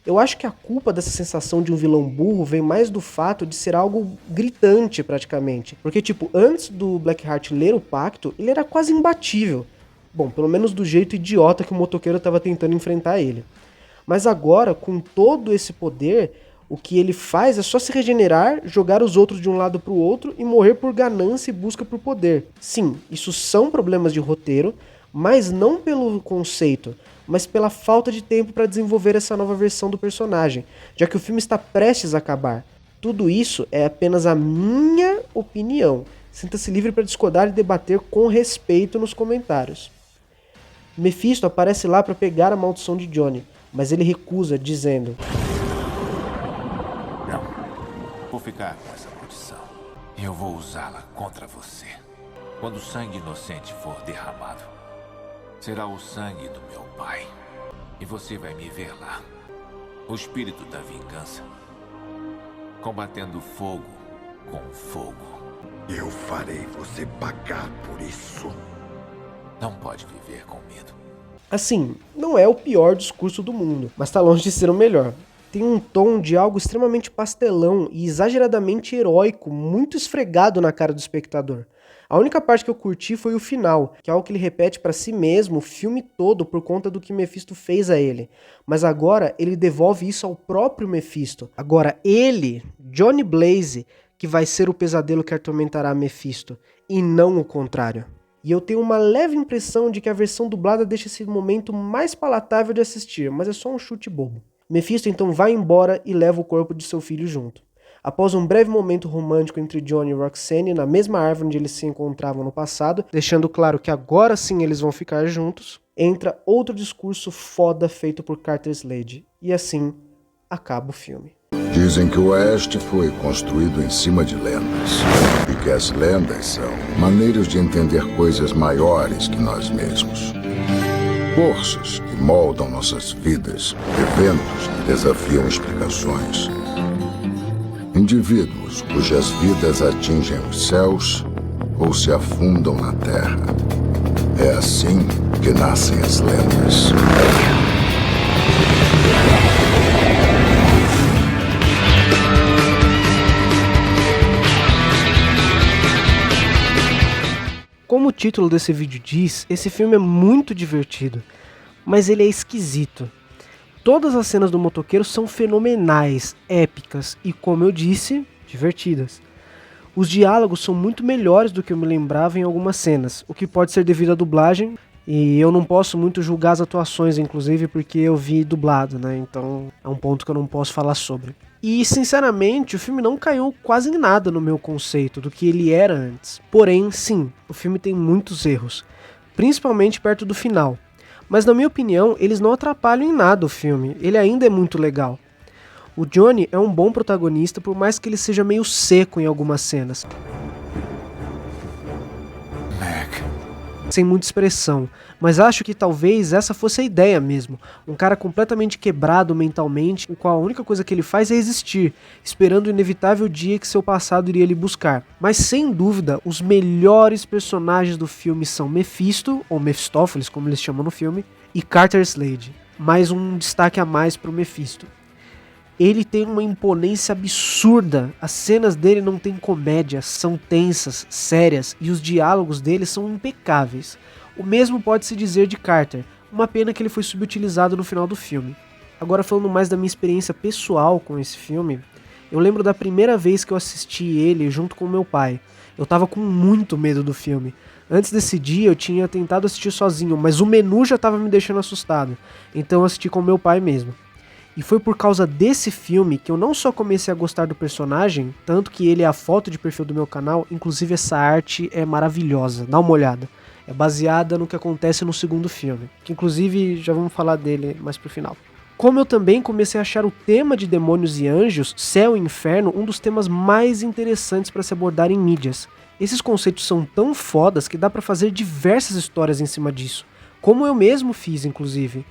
Speaker 1: Eu acho que a culpa dessa sensação de um vilão burro vem mais do fato de ser algo gritante, praticamente. Porque, tipo, antes do Blackheart ler o pacto, ele era quase imbatível. Bom, pelo menos do jeito idiota que o motoqueiro estava tentando enfrentar ele. Mas agora, com todo esse poder, o que ele faz é só se regenerar, jogar os outros de um lado para o outro e morrer por ganância e busca por poder. Sim, isso são problemas de roteiro, mas não pelo conceito, mas pela falta de tempo para desenvolver essa nova versão do personagem, já que o filme está prestes a acabar. Tudo isso é apenas a minha opinião. Sinta-se livre para discordar e debater com respeito nos comentários. Mephisto aparece lá para pegar a maldição de Johnny, mas ele recusa, dizendo:
Speaker 6: não, vou ficar com essa maldição. Eu vou usá-la contra você. Quando o sangue inocente for derramado, será o sangue do meu pai. E você vai me ver lá. O espírito da vingança, combatendo fogo com fogo.
Speaker 4: Eu farei você pagar por isso.
Speaker 6: Não pode viver com medo.
Speaker 1: Assim, não é o pior discurso do mundo, mas tá longe de ser o melhor. Tem um tom de algo extremamente pastelão e exageradamente heróico, muito esfregado na cara do espectador. A única parte que eu curti foi o final, que é algo que ele repete pra si mesmo o filme todo por conta do que Mephisto fez a ele. Mas agora ele devolve isso ao próprio Mephisto. Agora ele, Johnny Blaze, que vai ser o pesadelo que atormentará Mephisto, e não o contrário. E eu tenho uma leve impressão de que a versão dublada deixa esse momento mais palatável de assistir, mas é só um chute bobo. Mephisto então vai embora e leva o corpo de seu filho junto. Após um breve momento romântico entre Johnny e Roxanne na mesma árvore onde eles se encontravam no passado, deixando claro que agora sim eles vão ficar juntos, entra outro discurso foda feito por Carter Slade. E assim acaba o filme.
Speaker 3: Dizem que o Oeste foi construído em cima de lendas. E que as lendas são maneiras de entender coisas maiores que nós mesmos. Forças que moldam nossas vidas, eventos que desafiam explicações. Indivíduos cujas vidas atingem os céus ou se afundam na terra. É assim que nascem as lendas.
Speaker 1: Como o título desse vídeo diz, esse filme é muito divertido, mas ele é esquisito. Todas as cenas do motoqueiro são fenomenais, épicas e, como eu disse, divertidas. Os diálogos são muito melhores do que eu me lembrava em algumas cenas, o que pode ser devido à dublagem, e eu não posso muito julgar as atuações, inclusive, porque eu vi dublado, né? Então é um ponto que eu não posso falar sobre. E, sinceramente, o filme não caiu quase em nada no meu conceito do que ele era antes. Porém, sim, o filme tem muitos erros, principalmente perto do final. Mas, na minha opinião, eles não atrapalham em nada o filme, ele ainda é muito legal. O Johnny é um bom protagonista, por mais que ele seja meio seco em algumas cenas. Sem muita expressão, mas acho que talvez essa fosse a ideia mesmo. Um cara completamente quebrado mentalmente, o qual a única coisa que ele faz é existir, esperando o inevitável dia que seu passado iria lhe buscar. Mas sem dúvida, os melhores personagens do filme são Mephisto, ou Mephistófeles, como eles chamam no filme, e Carter Slade. Mais um destaque a mais pro Mephisto. Ele tem uma imponência absurda, as cenas dele não tem comédia, são tensas, sérias e os diálogos dele são impecáveis. O mesmo pode-se dizer de Carter, uma pena que ele foi subutilizado no final do filme. Agora falando mais da minha experiência pessoal com esse filme, eu lembro da primeira vez que eu assisti ele junto com meu pai. Eu tava com muito medo do filme. Antes desse dia eu tinha tentado assistir sozinho, mas o menu já tava me deixando assustado, então eu assisti com meu pai mesmo. E foi por causa desse filme que eu não só comecei a gostar do personagem, tanto que ele é a foto de perfil do meu canal, inclusive essa arte é maravilhosa, dá uma olhada. É baseada no que acontece no segundo filme, que inclusive já vamos falar dele mais pro final. Como eu também comecei a achar o tema de demônios e anjos, céu e inferno, um dos temas mais interessantes para se abordar em mídias. Esses conceitos são tão fodas que dá para fazer diversas histórias em cima disso, como eu mesmo fiz inclusive.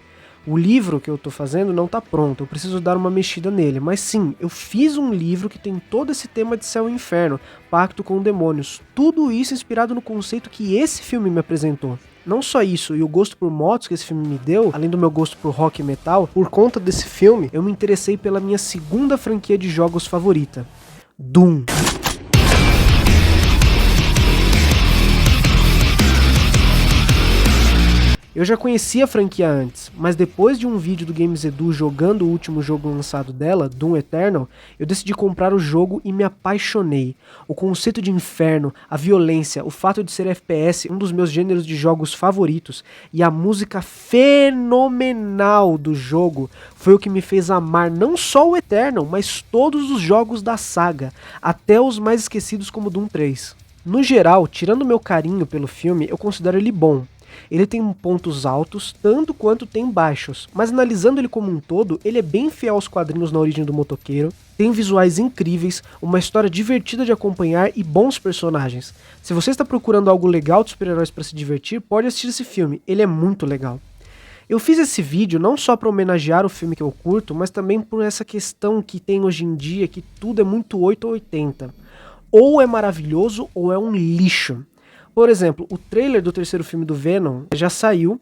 Speaker 1: O livro que eu tô fazendo não tá pronto, eu preciso dar uma mexida nele, mas sim, eu fiz um livro que tem todo esse tema de céu e inferno, pacto com demônios, tudo isso inspirado no conceito que esse filme me apresentou. Não só isso, e o gosto por motos que esse filme me deu, além do meu gosto por rock e metal, por conta desse filme, eu me interessei pela minha segunda franquia de jogos favorita, Doom. Eu já conhecia a franquia antes, mas depois de um vídeo do Games Edu jogando o último jogo lançado dela, Doom Eternal, eu decidi comprar o jogo e me apaixonei. O conceito de inferno, a violência, o fato de ser FPS, um dos meus gêneros de jogos favoritos, e a música fenomenal do jogo foi o que me fez amar não só o Eternal, mas todos os jogos da saga, até os mais esquecidos como Doom 3. No geral, tirando meu carinho pelo filme, eu considero ele bom. Ele tem pontos altos, tanto quanto tem baixos, mas analisando ele como um todo, ele é bem fiel aos quadrinhos na origem do motoqueiro, tem visuais incríveis, uma história divertida de acompanhar e bons personagens. Se você está procurando algo legal de super-heróis para se divertir, pode assistir esse filme, ele é muito legal. Eu fiz esse vídeo não só para homenagear o filme que eu curto, mas também por essa questão que tem hoje em dia, que tudo é muito 8 ou 80. Ou é maravilhoso ou é um lixo. Por exemplo, o trailer do terceiro filme do Venom já saiu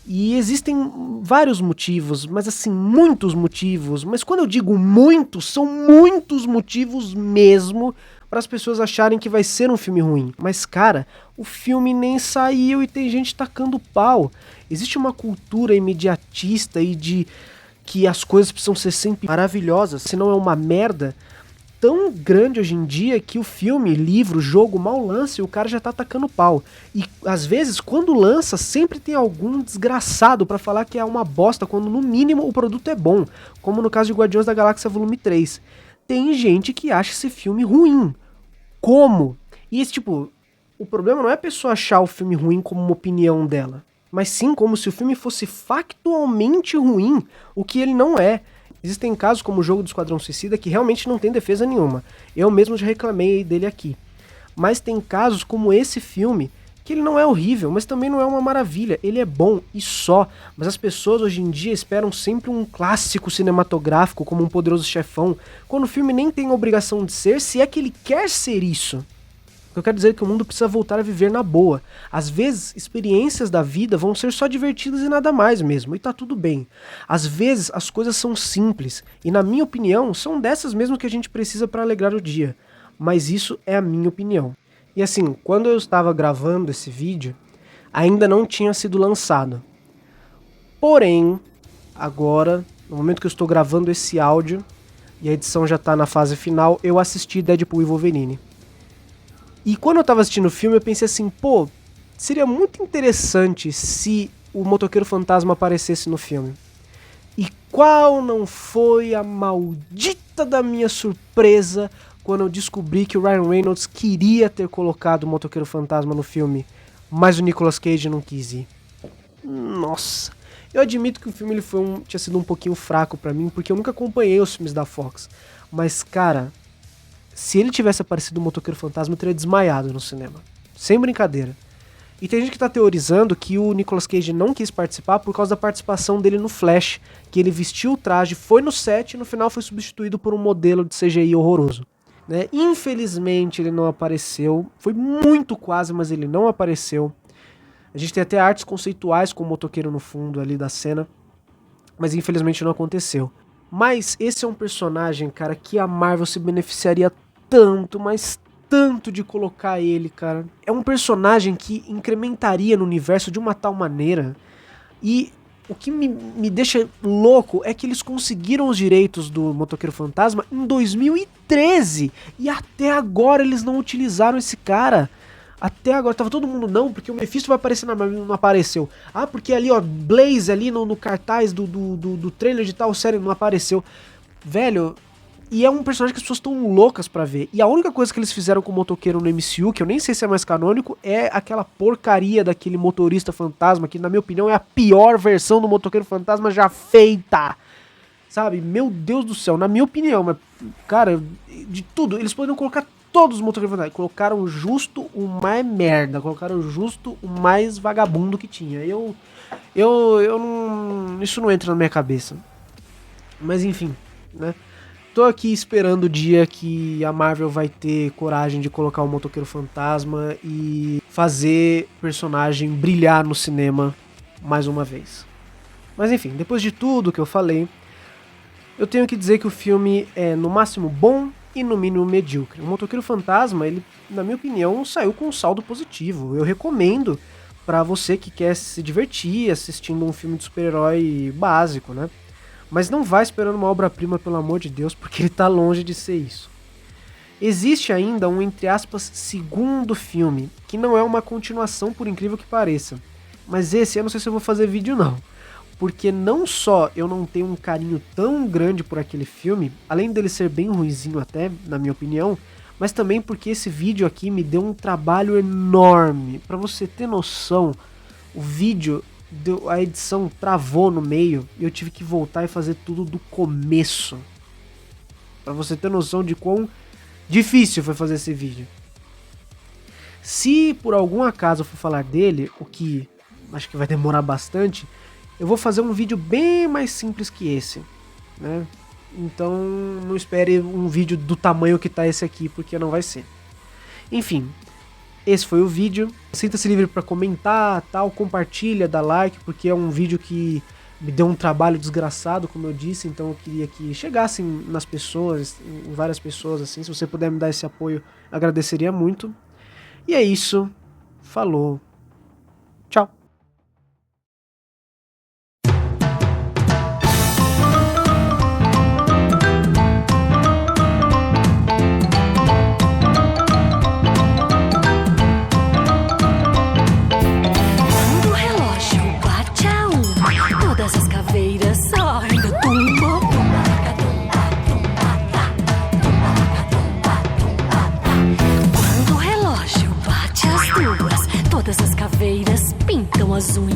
Speaker 1: e existem vários motivos, mas assim, muitos motivos, mas quando eu digo muitos, são muitos motivos mesmo para as pessoas acharem que vai ser um filme ruim. Mas cara, o filme nem saiu e tem gente tacando pau. Existe uma cultura imediatista e de que as coisas precisam ser sempre maravilhosas, senão é uma merda, tão grande hoje em dia que o filme, livro, jogo mal lança e o cara já tá atacando pau. E às vezes, quando lança, sempre tem algum desgraçado pra falar que é uma bosta, quando no mínimo o produto é bom, como no caso de Guardiões da Galáxia Volume 3. Tem gente que acha esse filme ruim. Como? E esse tipo, o problema não é a pessoa achar o filme ruim como uma opinião dela, mas sim como se o filme fosse factualmente ruim, o que ele não é. Existem casos como o jogo do Esquadrão Suicida que realmente não tem defesa nenhuma. Eu mesmo já reclamei dele aqui. Mas tem casos como esse filme, que ele não é horrível, mas também não é uma maravilha. Ele é bom e só. Mas as pessoas hoje em dia esperam sempre um clássico cinematográfico como Um Poderoso Chefão, quando o filme nem tem a obrigação de ser, se é que ele quer ser isso. Eu quero dizer que o mundo precisa voltar a viver na boa. Às vezes, experiências da vida vão ser só divertidas e nada mais mesmo, e tá tudo bem. Às vezes, as coisas são simples, e na minha opinião, são dessas mesmo que a gente precisa para alegrar o dia. Mas isso é a minha opinião. E assim, quando eu estava gravando esse vídeo, ainda não tinha sido lançado. Porém, agora, no momento que eu estou gravando esse áudio, e a edição já tá na fase final, eu assisti Deadpool e Wolverine. E quando eu tava assistindo o filme, eu pensei assim, pô, seria muito interessante se o Motoqueiro Fantasma aparecesse no filme. E qual não foi a maldita da minha surpresa quando eu descobri que o Ryan Reynolds queria ter colocado o Motoqueiro Fantasma no filme, mas o Nicolas Cage não quis ir. Nossa, eu admito que o filme ele tinha sido um pouquinho fraco pra mim, porque eu nunca acompanhei os filmes da Fox. Mas, cara, se ele tivesse aparecido no Motoqueiro Fantasma, eu teria desmaiado no cinema. Sem brincadeira. E tem gente que tá teorizando que o Nicolas Cage não quis participar por causa da participação dele no Flash, que ele vestiu o traje, foi no set e no final foi substituído por um modelo de CGI horroroso. Né? Infelizmente ele não apareceu, foi muito quase, mas ele não apareceu. A gente tem até artes conceituais com o motoqueiro no fundo ali da cena, mas infelizmente não aconteceu. Mas esse é um personagem, cara, que a Marvel se beneficiaria tanto, mas tanto de colocar ele, cara. É um personagem que incrementaria no universo de uma tal maneira. E o que me deixa louco é que eles conseguiram os direitos do Motoqueiro Fantasma em 2013. E até agora eles não utilizaram esse cara. Até agora, tava todo mundo não, porque o Mephisto vai aparecer na Marvel, não apareceu. Ah, porque ali, ó, Blaze ali no cartaz do trailer de tal série não apareceu. Velho, e é um personagem que as pessoas estão loucas pra ver. E a única coisa que eles fizeram com o motoqueiro no MCU, que eu nem sei se é mais canônico, é aquela porcaria daquele motorista fantasma, que na minha opinião é a pior versão do motoqueiro fantasma já feita. Sabe? Meu Deus do céu, na minha opinião, mas, cara, de tudo, eles poderiam colocar todos os motoqueiros fantasmas, colocaram justo o mais merda, colocaram justo o mais vagabundo que tinha. Eu não, isso não entra na minha cabeça. Mas enfim, né? Tô aqui esperando o dia que a Marvel vai ter coragem de colocar o Motoqueiro Fantasma e fazer o personagem brilhar no cinema mais uma vez. Mas enfim, depois de tudo que eu falei, eu tenho que dizer que o filme é no máximo bom e no mínimo medíocre. O Motoqueiro Fantasma, ele, na minha opinião, saiu com um saldo positivo. Eu recomendo pra você que quer se divertir assistindo um filme de super-herói básico, né? Mas não vá esperando uma obra-prima, pelo amor de Deus, porque ele tá longe de ser isso. Existe ainda um, entre aspas, segundo filme, que não é uma continuação, por incrível que pareça. Mas esse eu não sei se eu vou fazer vídeo não. Porque não só eu não tenho um carinho tão grande por aquele filme, além dele ser bem ruinzinho até, na minha opinião, mas também porque esse vídeo aqui me deu um trabalho enorme. Pra você ter noção, o vídeo, a edição travou no meio e eu tive que voltar e fazer tudo do começo. Pra você ter noção de quão difícil foi fazer esse vídeo. Se por algum acaso eu for falar dele, o que acho que vai demorar bastante, eu vou fazer um vídeo bem mais simples que esse, né? Então não espere um vídeo do tamanho que tá esse aqui, porque não vai ser. Enfim, esse foi o vídeo. Sinta-se livre para comentar, tal, compartilha, dá like, porque é um vídeo que me deu um trabalho desgraçado, como eu disse, então eu queria que chegassem nas pessoas, em várias pessoas, assim. Se você puder me dar esse apoio, agradeceria muito. E é isso. Falou. Tchau.
Speaker 16: Todas as caveiras saem da tumba. Quando o relógio bate as duas, todas as caveiras pintam as unhas.